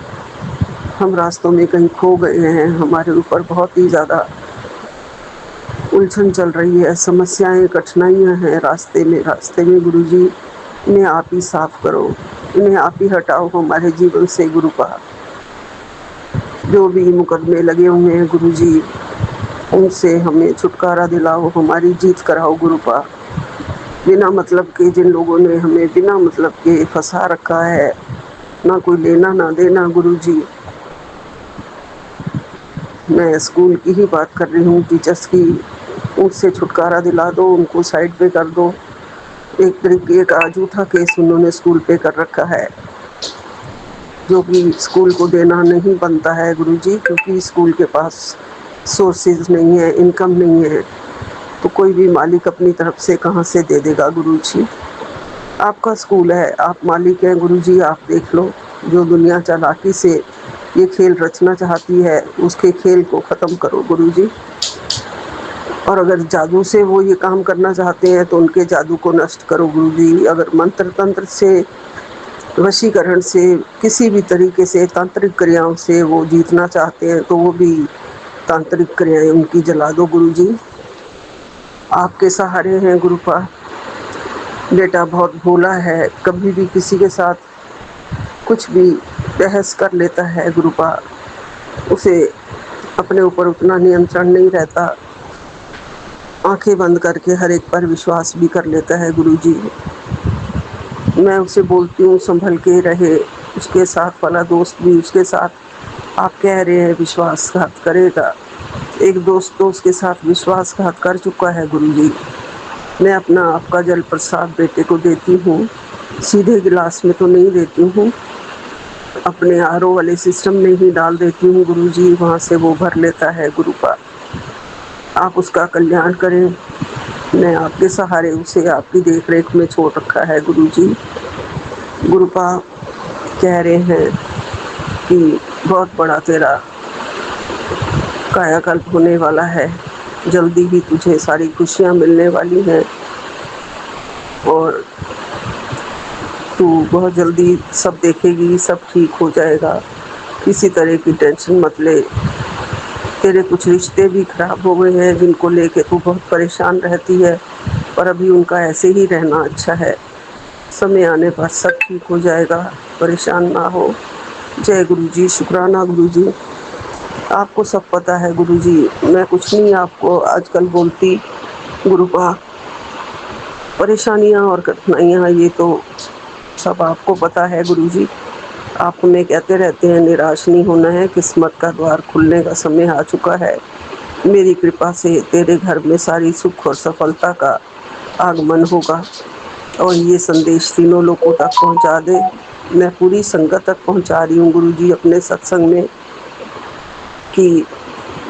हम रास्तों में कहीं खो गए हैं। हमारे ऊपर बहुत ही ज़्यादा उलझन चल रही है, समस्याएं, कठिनाइयां हैं रास्ते में गुरु जी। इन्हें आप ही साफ करो, इन्हें आप ही हटाओ हमारे जीवन से गुरुपा। जो भी मुकदमे लगे हुए हैं गुरु जी, उनसे हमें छुटकारा दिलाओ, हमारी जीत कराओ गुरुपा। बिना मतलब के जिन लोगों ने हमें बिना मतलब के फंसा रखा है, ना कोई लेना ना देना गुरुजी। मैं स्कूल की ही बात कर रही हूँ, टीचर्स की। उनसे छुटकारा दिला दो, उनको साइड पे कर दो। एक तरीके का झूठा केस उन्होंने स्कूल पे कर रखा है, जो कि स्कूल को देना नहीं बनता है गुरुजी, क्योंकि स्कूल के पास सोर्सेज नहीं है, इनकम नहीं है। तो कोई भी मालिक अपनी तरफ से कहाँ से दे देगा गुरुजी। आपका स्कूल है, आप मालिक हैं गुरुजी, आप देख लो। जो दुनिया चालाकी से ये खेल रचना चाहती है, उसके खेल को ख़त्म करो गुरुजी। और अगर जादू से वो ये काम करना चाहते हैं तो उनके जादू को नष्ट करो गुरुजी। अगर मंत्र तंत्र से, वशीकरण से, किसी भी तरीके से तांत्रिक क्रियाओं से वो जीतना चाहते हैं तो वो भी तांत्रिक क्रियाएं उनकी जला दो गुरुजी। आपके सहारे हैं गुरुपा। बेटा बहुत भोला है, कभी भी किसी के साथ कुछ भी बहस कर लेता है गुरुपा। उसे अपने ऊपर उतना नियंत्रण नहीं रहता, आंखें बंद करके हर एक पर विश्वास भी कर लेता है गुरुजी। मैं उसे बोलती हूँ संभल के रहे, उसके साथ वाला दोस्त भी उसके साथ आप कह रहे हैं विश्वासघात करेगा। एक दोस्त तो उसके साथ विश्वासघात कर चुका है गुरुजी। मैं अपना आपका जल प्रसाद बेटे को देती हूँ, सीधे गिलास में तो नहीं देती हूँ, अपने आरओ वाले सिस्टम में ही डाल देती हूँ गुरुजी, वहाँ से वो भर लेता है गुरुपा। आप उसका कल्याण करें। मैं आपके सहारे उसे आपकी देख रेख में छोड़ रखा है गुरुजी। गुरुपा कह रहे हैं कि बहुत बड़ा तेरा कायाकल्प होने वाला है, जल्दी ही तुझे सारी खुशियाँ मिलने वाली हैं और तू बहुत जल्दी सब देखेगी, सब ठीक हो जाएगा। किसी तरह की टेंशन मत ले। तेरे कुछ रिश्ते भी खराब हो गए हैं जिनको लेके तू बहुत परेशान रहती है, पर अभी उनका ऐसे ही रहना अच्छा है। समय आने पर सब ठीक हो जाएगा, परेशान ना हो। जय गुरुजी, शुक्राना गुरुजी। आपको सब पता है गुरुजी, मैं कुछ नहीं आपको आजकल बोलती गुरुपा। परेशानियाँ और कठिनाइयाँ ये तो सब आपको पता है गुरुजी। आप हमें कहते रहते हैं निराश नहीं होना है, किस्मत का द्वार खुलने का समय आ चुका है। मेरी कृपा से तेरे घर में सारी सुख और सफलता का आगमन होगा। और ये संदेश तीनों लोगों तक पहुंचा दे। मैं पूरी संगत तक पहुंचा रही हूँ गुरुजी अपने सत्संग में, कि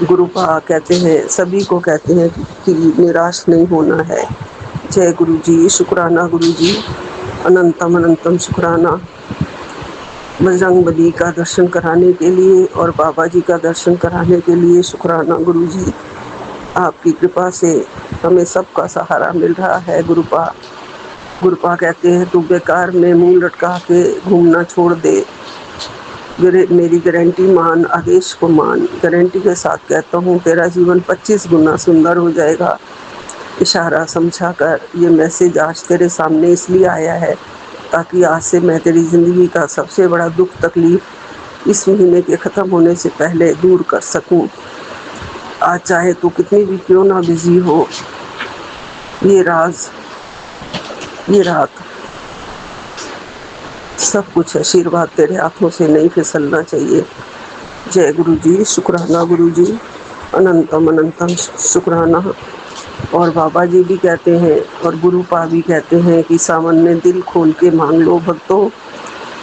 गुरुपा कहते हैं, सभी को कहते हैं कि निराश नहीं होना है। जय गुरुजी, शुक्राना गुरुजी, अनंतम अनंतम शुक्राना। बजरंगबली का दर्शन कराने के लिए और बाबा जी का दर्शन कराने के लिए शुक्राना गुरुजी। आपकी कृपा से हमें सबका सहारा मिल रहा है गुरुपा। गुरुपा कहते हैं तू बेकार में मुंह लटका के घूमना छोड़ दे, मेरी गारंटी मान, आदेश को मान। गारंटी के साथ कहता हूँ तेरा जीवन 25 गुना सुंदर हो जाएगा। इशारा समझा कर ये मैसेज आज तेरे सामने इसलिए आया है ताकि आज से मैं तेरी ज़िंदगी का सबसे बड़ा दुख तकलीफ़ इस महीने के ख़त्म होने से पहले दूर कर सकूं। आज चाहे तू कितनी भी क्यों ना बिजी हो, ये राज, ये रात, सब कुछ आशीर्वाद तेरे हाथों से नहीं फिसलना चाहिए। जय गुरुजी, शुक्राना गुरुजी, अनंतम अनंतम शुक्राना। और बाबा जी भी कहते हैं और गुरुपा भी कहते हैं कि सावन में दिल खोल के मांग लो भक्तों,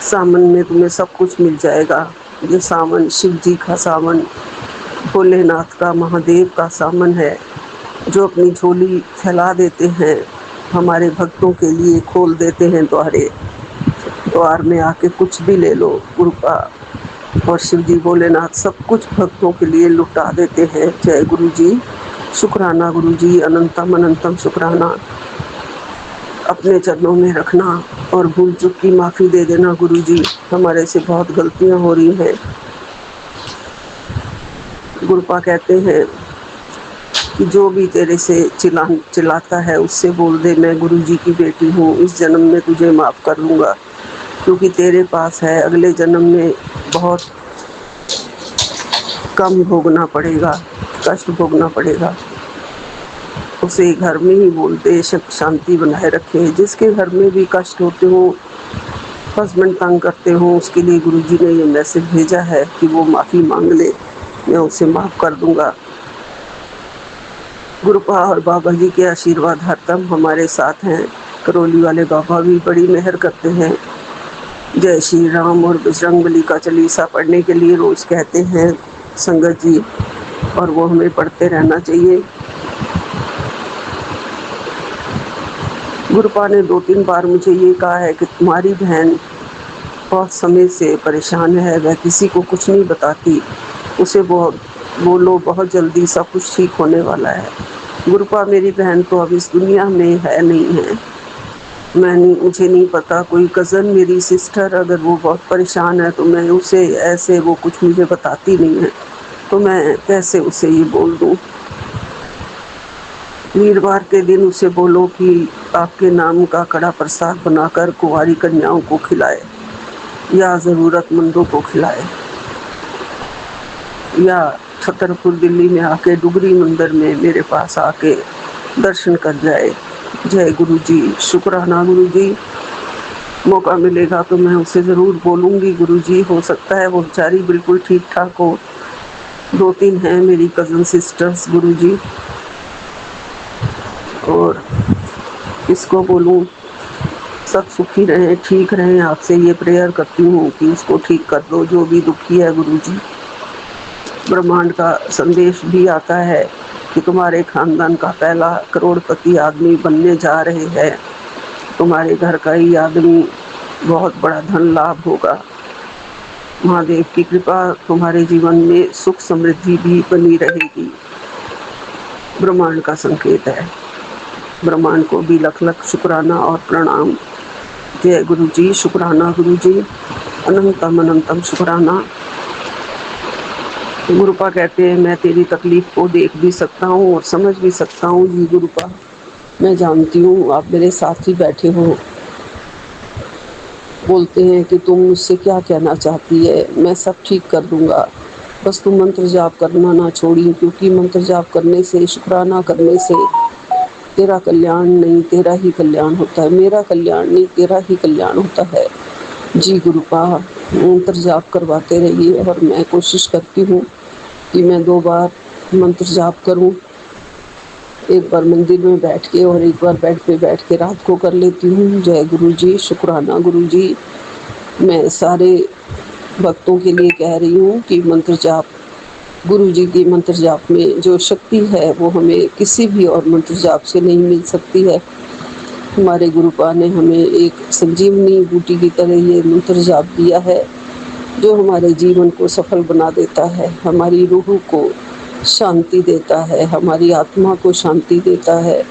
सावन में तुम्हें सब कुछ मिल जाएगा। ये सावन शिव जी का सावन, भोलेनाथ का, महादेव का सावन है, जो अपनी झोली फैला देते हैं, हमारे भक्तों के लिए खोल देते हैं द्वारे। द्वार में आके कुछ भी ले लो, गुरुपा और शिव जी भोलेनाथ सब कुछ भक्तों के लिए लुटा देते हैं। जय गुरुजी, शुक्राना गुरुजी, अनंतम अनंतम शुक्राना। अपने चरणों में रखना और भूल चूक की माफ़ी दे देना गुरुजी, हमारे से बहुत गलतियां हो रही हैं। गुरुपा कहते हैं कि जो भी तेरे से चिल्लाता है उससे बोल दे मैं गुरुजी की बेटी हूँ, इस जन्म में तुझे माफ़ कर लूँगा, क्योंकि तेरे पास है, अगले जन्म में बहुत कम भोगना पड़ेगा, कष्ट भोगना पड़ेगा। उसे घर में ही बोलते शांति बनाए रखे। जिसके घर में भी कष्ट होते हो, हस्बैंड तंग करते हो, उसके लिए गुरुजी ने ये मैसेज भेजा है कि वो माफ़ी मांग ले, मैं उसे माफ़ कर दूंगा। गुरुपा और बाबा जी के आशीर्वाद हरदम हमारे साथ हैं। करौली वाले बाबा भी बड़ी मेहर करते हैं। जय श्री राम और बजरंगबली का चालीसा पढ़ने के लिए रोज़ कहते हैं संगत जी, और वो हमें पढ़ते रहना चाहिए। गुरुपा ने 2-3 बार मुझे ये कहा है कि तुम्हारी बहन बहुत समय से परेशान है, वह किसी को कुछ नहीं बताती, उसे बहुत बोलो, बहुत जल्दी सब कुछ ठीक होने वाला है। गुरुपा मेरी बहन तो अब इस दुनिया में है नहीं है, मुझे नहीं पता। कोई कज़न मेरी सिस्टर अगर वो बहुत परेशान है तो मैं उसे ऐसे, वो कुछ मुझे बताती नहीं है, तो मैं कैसे उसे ये बोल दूँ। वीरवार के दिन उसे बोलो कि आपके नाम का कड़ा प्रसाद बनाकर कुंवारी कन्याओं को खिलाए या ज़रूरतमंदों को खिलाए, या छतरपुर दिल्ली में आके डुगरी मंदिर में मेरे पास आके दर्शन कर जाए। जय गुरु जी, शुक्राना गुरु जी। मौका मिलेगा तो मैं उसे ज़रूर बोलूँगी गुरु जी, हो सकता है वो बेचारी बिल्कुल ठीक ठाक हो। 2-3 हैं मेरी कज़न सिस्टर्स गुरु जी, और इसको बोलूँ सब सुखी रहें, ठीक रहें। आपसे ये प्रेयर करती हूँ कि उसको ठीक कर दो जो भी दुखी है गुरु जी। ब्रह्मांड का संदेश भी आता है कि तुम्हारे खानदान का पहला करोड़पति आदमी बनने जा रहे हैं, तुम्हारे घर का ही आदमी, बहुत बड़ा धन लाभ होगा। महादेव की कृपा तुम्हारे जीवन में सुख समृद्धि भी बनी रहेगी। ब्रह्मांड का संकेत है। ब्रह्मांड को भी लख लख शुक्राना और प्रणाम। जय गुरु जी, शुक्राना गुरु जी, अनंतम अनंतम शुक्राना। गुरुपा कहते हैं मैं तेरी तकलीफ को देख भी सकता हूँ और समझ भी सकता हूँ जी गुरुपा, मैं जानती हूँ आप मेरे साथ ही बैठे हो। बोलते हैं कि तुम मुझसे क्या कहना चाहती है, मैं सब ठीक कर दूंगा, बस तुम मंत्र जाप करना ना छोड़ी, क्योंकि मंत्र जाप करने से, शुक्राना करने से तेरा कल्याण नहीं तेरा ही कल्याण होता है, मेरा कल्याण नहीं तेरा ही कल्याण होता है। जी गुरुपा, मंत्र जाप करवाते रहिए और मैं कोशिश करती हूँ कि मैं 2 बार मंत्र जाप करूँ, एक बार मंदिर में बैठ के और एक बार बेड पे बैठ के रात को कर लेती हूँ। जय गुरु जी, शुक्राना गुरु जी। मैं सारे भक्तों के लिए कह रही हूँ कि मंत्र जाप, गुरु जी की मंत्र जाप में जो शक्ति है वो हमें किसी भी और मंत्र जाप से नहीं मिल सकती है। हमारे गुरुपा ने हमें एक संजीवनी बूटी की तरह ये मंत्र जाप दिया है, जो हमारे जीवन को सफल बना देता है, हमारी रूह को शांति देता है, हमारी आत्मा को शांति देता है,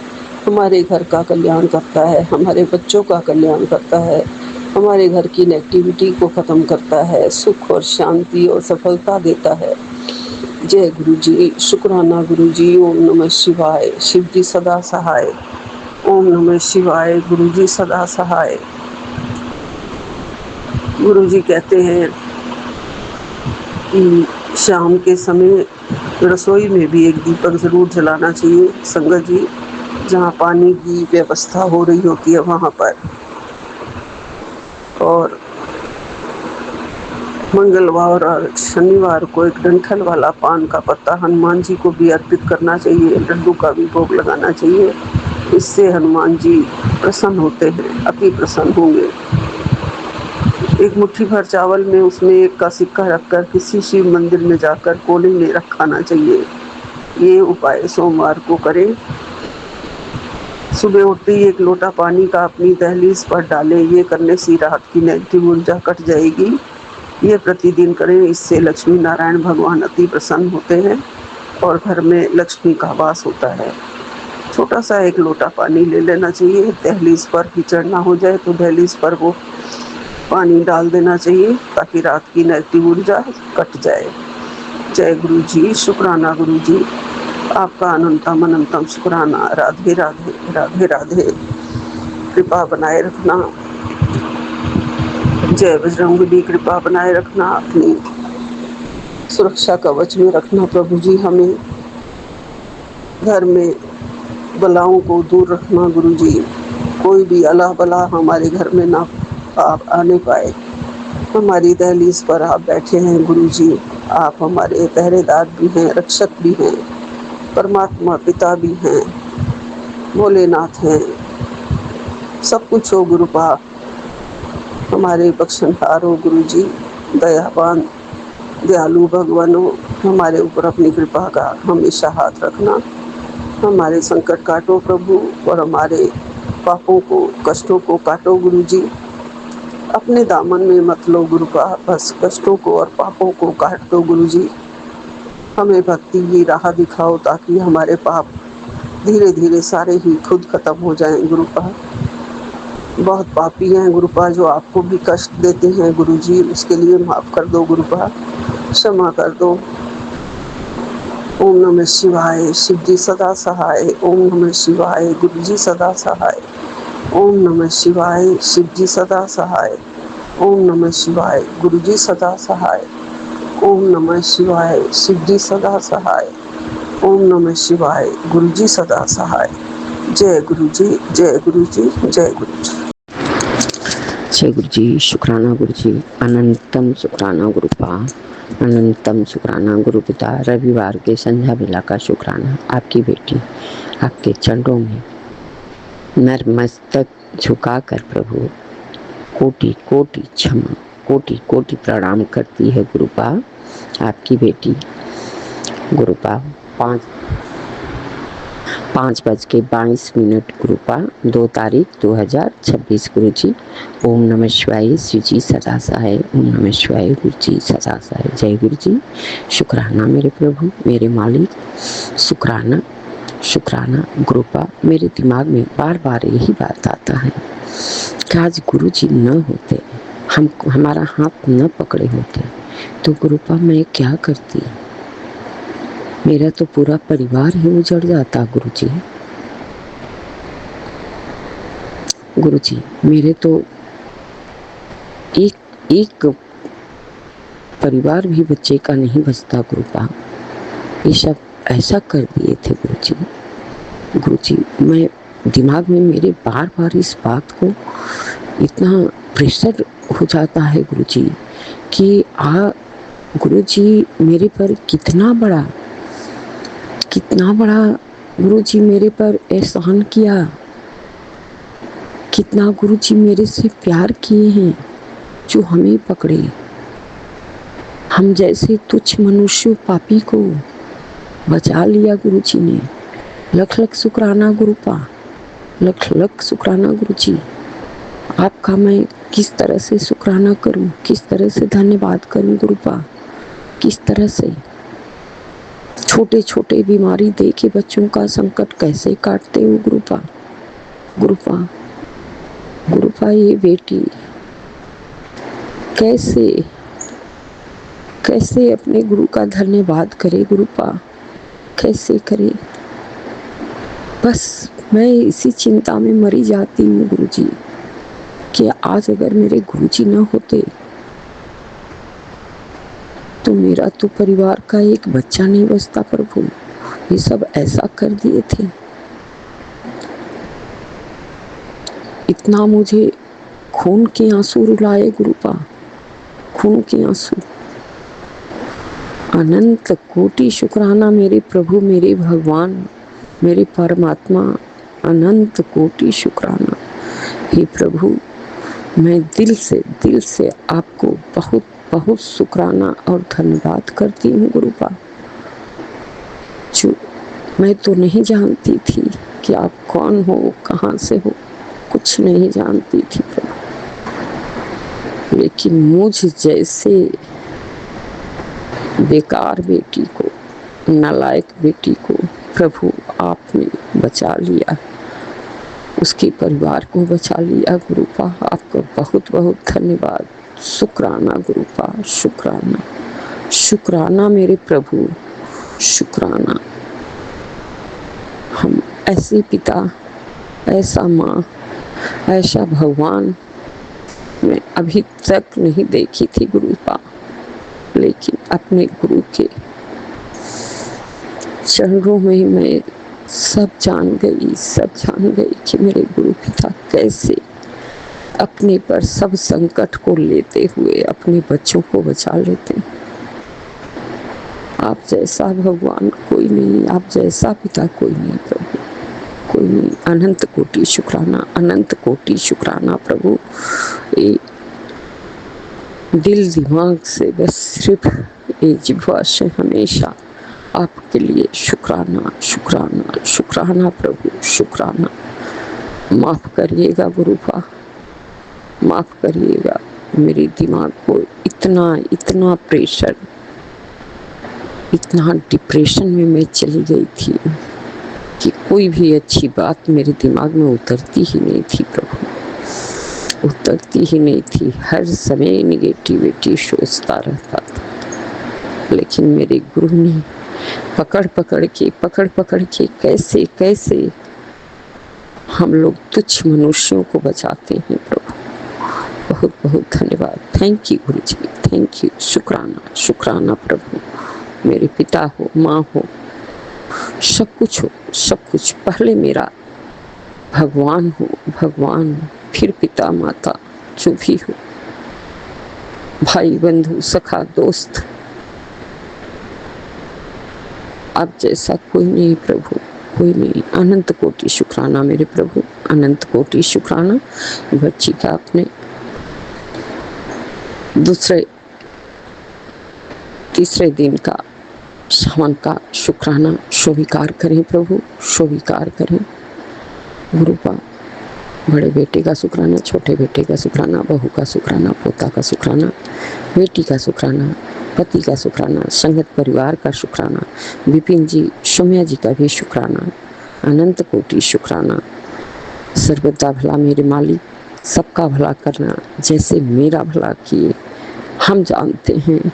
हमारे घर का कल्याण करता है, हमारे बच्चों का कल्याण करता है, हमारे घर की नेगेटिविटी को ख़त्म करता है, सुख और शांति और सफलता देता है। जय गुरु जी, शुक्राना गुरु जी। ओम नमः शिवाय। शिव जी सदा सहाय। ओम नमः शिवाय। गुरु जी सदा सहाय। गुरु जी कहते हैं कि शाम के समय रसोई में भी एक दीपक ज़रूर जलाना चाहिए संगत जी, जहाँ पानी की व्यवस्था हो रही होती है वहाँ पर। और मंगलवार और शनिवार को एक डंठल वाला पान का पत्ता हनुमान जी को भी अर्पित करना चाहिए, लड्डू का भी भोग लगाना चाहिए। इससे हनुमान जी प्रसन्न होते हैं, अति प्रसन्न होंगे। एक मुट्ठी भर चावल में उसमें 1 का सिक्का रखकर किसी शिव मंदिर में जाकर कोने में रखाना चाहिए। ये उपाय सोमवार को करें। सुबह उठते ही 1 लोटा पानी का अपनी दहलीज पर डालें। ये करने से रात की नेगेटिव ऊर्जा कट जाएगी। ये प्रतिदिन करें, इससे लक्ष्मी नारायण भगवान अति प्रसन्न होते हैं और घर में लक्ष्मी का वास होता है। छोटा सा 1 लोटा पानी ले लेना चाहिए, दहलीज पर कीचड़ ना हो जाए तो दहलीज पर वो पानी डाल देना चाहिए ताकि रात की नेगेटिव ऊर्जा कट जाए। जय गुरु जी, शुक्राना गुरु जी, आपका अनंतम अनंतम शुक्राना। राधे राधे, राधे राधे। कृपा बनाए रखना। जय बजरंगबली, कृपा बनाए रखना, अपनी सुरक्षा कवच में रखना प्रभु जी। हमें घर में बलाओं को दूर रखना गुरुजी। कोई भी अला बला हमारे घर में ना आने पाए। हमारी दहलीज पर आप बैठे हैं गुरुजी। आप हमारे पहरेदार भी हैं, रक्षक भी हैं, परमात्मा पिता भी हैं, भोलेनाथ हैं, सब कुछ हो गुरुपा। हमारे बख्शनहार हो गुरुजी, दयावान दयालु भगवान हो। हमारे ऊपर अपनी कृपा का हमेशा हाथ रखना। हमारे संकट काटो प्रभु, और हमारे पापों को, कष्टों को काटो गुरुजी। अपने दामन में मत लो गुरुपा, बस कष्टों को और पापों को काट दो गुरुजी। हमें भक्ति की राह दिखाओ ताकि हमारे पाप धीरे धीरे सारे ही खुद खत्म हो जाएं गुरुपा। बहुत पापी हैं गुरुपा, जो आपको भी कष्ट देते हैं गुरुजी, उसके लिए माफ कर दो गुरुपा, क्षमा कर दो। ओम नमः शिवाय, शिव जी सदा सहाय। ओम नमः शिवाय, गुरु जी सदा सहाय। ओम नमः शिवाय, शिव जी सदा सहाय। ओम नमः शिवाय, गुरु जी सदा सहाय। ओम नमः शिवाय, शिव जी सदा सहाय। ओम नमः शिवाय, गुरु जी सदा सहाय। जय गुरु जी, जय गुरु जी, जय गुरु जी। जय गुरु जी, शुक्राना गुरु जी, अनंतम शुक्राना गुरुपा, अनंतम शुक्राना गुरु पिता। रविवार के संध्या बेला का शुक्राना। आपकी बेटी आपके चरणों में नतमस्तक झुकाकर प्रभु कोटि कोटि क्षमा, कोटि कोटि प्रणाम करती है गुरुपा। आपकी बेटी गुरुपा 5:22 गुरुपा 2 तारीख 2026 गुरु जी। ओम नमः शिवाय, शिव जी सदा सहाय। ओम नमः शिवाय, गुरु जी सदा सहाय। जय गुरु जी। शुक्राना मेरे प्रभु, मेरे मालिक, शुक्राना शुक्राना गुरुपा। मेरे दिमाग में बार बार यही बात आता है कि आज गुरु जी न होते, हमारा हाथ न पकड़े होते तो गुरुपा मैं क्या करती। मेरा तो पूरा परिवार ही उजड़ जाता गुरुजी। गुरुजी मेरे तो एक परिवार भी बच्चे का नहीं बचता गुरुपा। ये सब ऐसा कर दिए थे गुरुजी। गुरुजी मैं दिमाग में मेरे बार बार इस बात को इतना प्रेशर हो जाता है गुरुजी कि गुरुजी मेरे पर कितना बड़ा गुरुजी मेरे पर एहसान किया, कितना गुरुजी मेरे से प्यार किए हैं जो हमें पकड़े। हम जैसे तुच्छ मनुष्य पापी को बचा लिया गुरुजी ने। लख लख शुक्राना गुरुपा, लख लख शुक्राना गुरुजी। आपका मैं किस तरह से शुक्राना करूं, किस तरह से धन्यवाद करूं गुरुपा, किस तरह से। छोटे छोटे बीमारी दे के बच्चों का संकट कैसे काटते हो गुरुपा। गुरुपा गुरुपा ये बेटी कैसे अपने गुरु का धन्यवाद करे गुरुपा, कैसे करे। बस मैं इसी चिंता में मरी जाती हूँ गुरुजी कि आज अगर मेरे गुरुजी न होते तो मेरा तो परिवार का एक बच्चा नहीं बचता प्रभु। ये सब ऐसा कर दिए थे। इतना मुझे खून के आंसू रुलाए गुरुपा, खून के आंसू। अनंत कोटि शुक्राना मेरे प्रभु, मेरे भगवान, मेरे परमात्मा। अनंत कोटि शुक्राना। हे प्रभु मैं दिल से आपको बहुत बहुत शुक्राना और धन्यवाद करती हूँ गुरुपा। जो मैं तो नहीं जानती थी कि आप कौन हो, कहाँ से हो, कुछ नहीं जानती थी प्रभु। लेकिन मुझ जैसे बेकार बेटी को, नालायक बेटी को प्रभु आपने बचा लिया, उसके परिवार को बचा लिया गुरुपा। आपका बहुत बहुत धन्यवाद। शुक्राना गुरुपा, शुक्राना शुक्राना मेरे प्रभु, शुक्राना। हम ऐसे पिता, ऐसा माँ, ऐसा भगवान मैं अभी तक नहीं देखी थी गुरुपा। लेकिन अपने गुरु के चरणों में मैं सब जान गई कि मेरे गुरु पिता कैसे अपने पर सब संकट को लेते हुए अपने बच्चों को बचा लेते हैं। आप जैसा भगवान कोई नहीं, आप जैसा पिता कोई नहीं प्रभु, कोई नहीं। अनंत कोटि शुक्राना प्रभु। ये दिल दिमाग से बस सिर्फ एक जिह्वा से हमेशा आपके लिए शुक्राना प्रभु, शुक्राना। माफ करिएगा गुरुपा, माफ करिएगा। मेरे दिमाग को इतना प्रेशर, इतना डिप्रेशन में मैं चली गई थी कि कोई भी अच्छी बात मेरे दिमाग में उतरती ही नहीं थी प्रभु, उतरती ही नहीं थी। हर समय निगेटिविटी सोचता रहता था। लेकिन मेरे गुरु ने पकड़ पकड़ के कैसे हम लोग तुच्छ मनुष्यों को बचाते हैं प्रभु। बहुत बहुत धन्यवाद। Thank you Guru ji, thank you. शुक्राना प्रभु। मेरे पिता हो, माँ हो, सब कुछ। पहले मेरा भगवान हो, फिर पिता माता जो भी हो, भाई बंधु सखा दोस्त, अब जैसा कोई नहीं प्रभु, कोई नहीं। अनंत कोटि शुक्राना मेरे प्रभु, अनंत कोटि शुक्राना। बच्ची का अपने तीसरे दिन का सावन का शुक्राना स्वीकार करें प्रभु, स्वीकार करें। गुरुपा बड़े बेटे का शुक्राना, छोटे बेटे का शुक्राना, बहू का शुक्राना, पोता का शुक्राना, बेटी का शुक्राना, पति का शुक्राना, संगत परिवार का शुक्राना, विपिन जी, सौम्या जी का भी शुक्राना। अनंत कोटि शुक्राना। सर्वदा भला मेरे मालिक, सबका भला करना जैसे मेरा भला किए। हम जानते हैं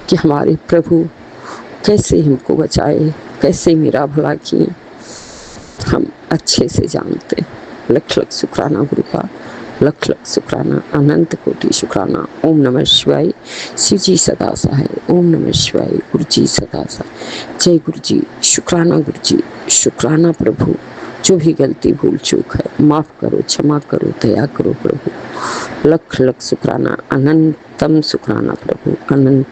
कि हमारे प्रभु कैसे हमको बचाए, कैसे मेरा भला किए, हम अच्छे से जानते हैं। लख लख शुक्राना गुरु का, लख लख शुक्राना। अनंत कोटि शुक्राना। ओम नमः शिवाय। शिव जी सदा सहाय। ओम नमः शिवाय। गुरु जी सदा सहाय। जय गुरु जी। शुक्राना गुरु जी, शुक्राना प्रभु। जो भी गलती भूल चूक है माफ करो, क्षमा करो, दया करो प्रभु। लख लख शुक्राना। अनंतम शुक्राना प्रभु, अनंत।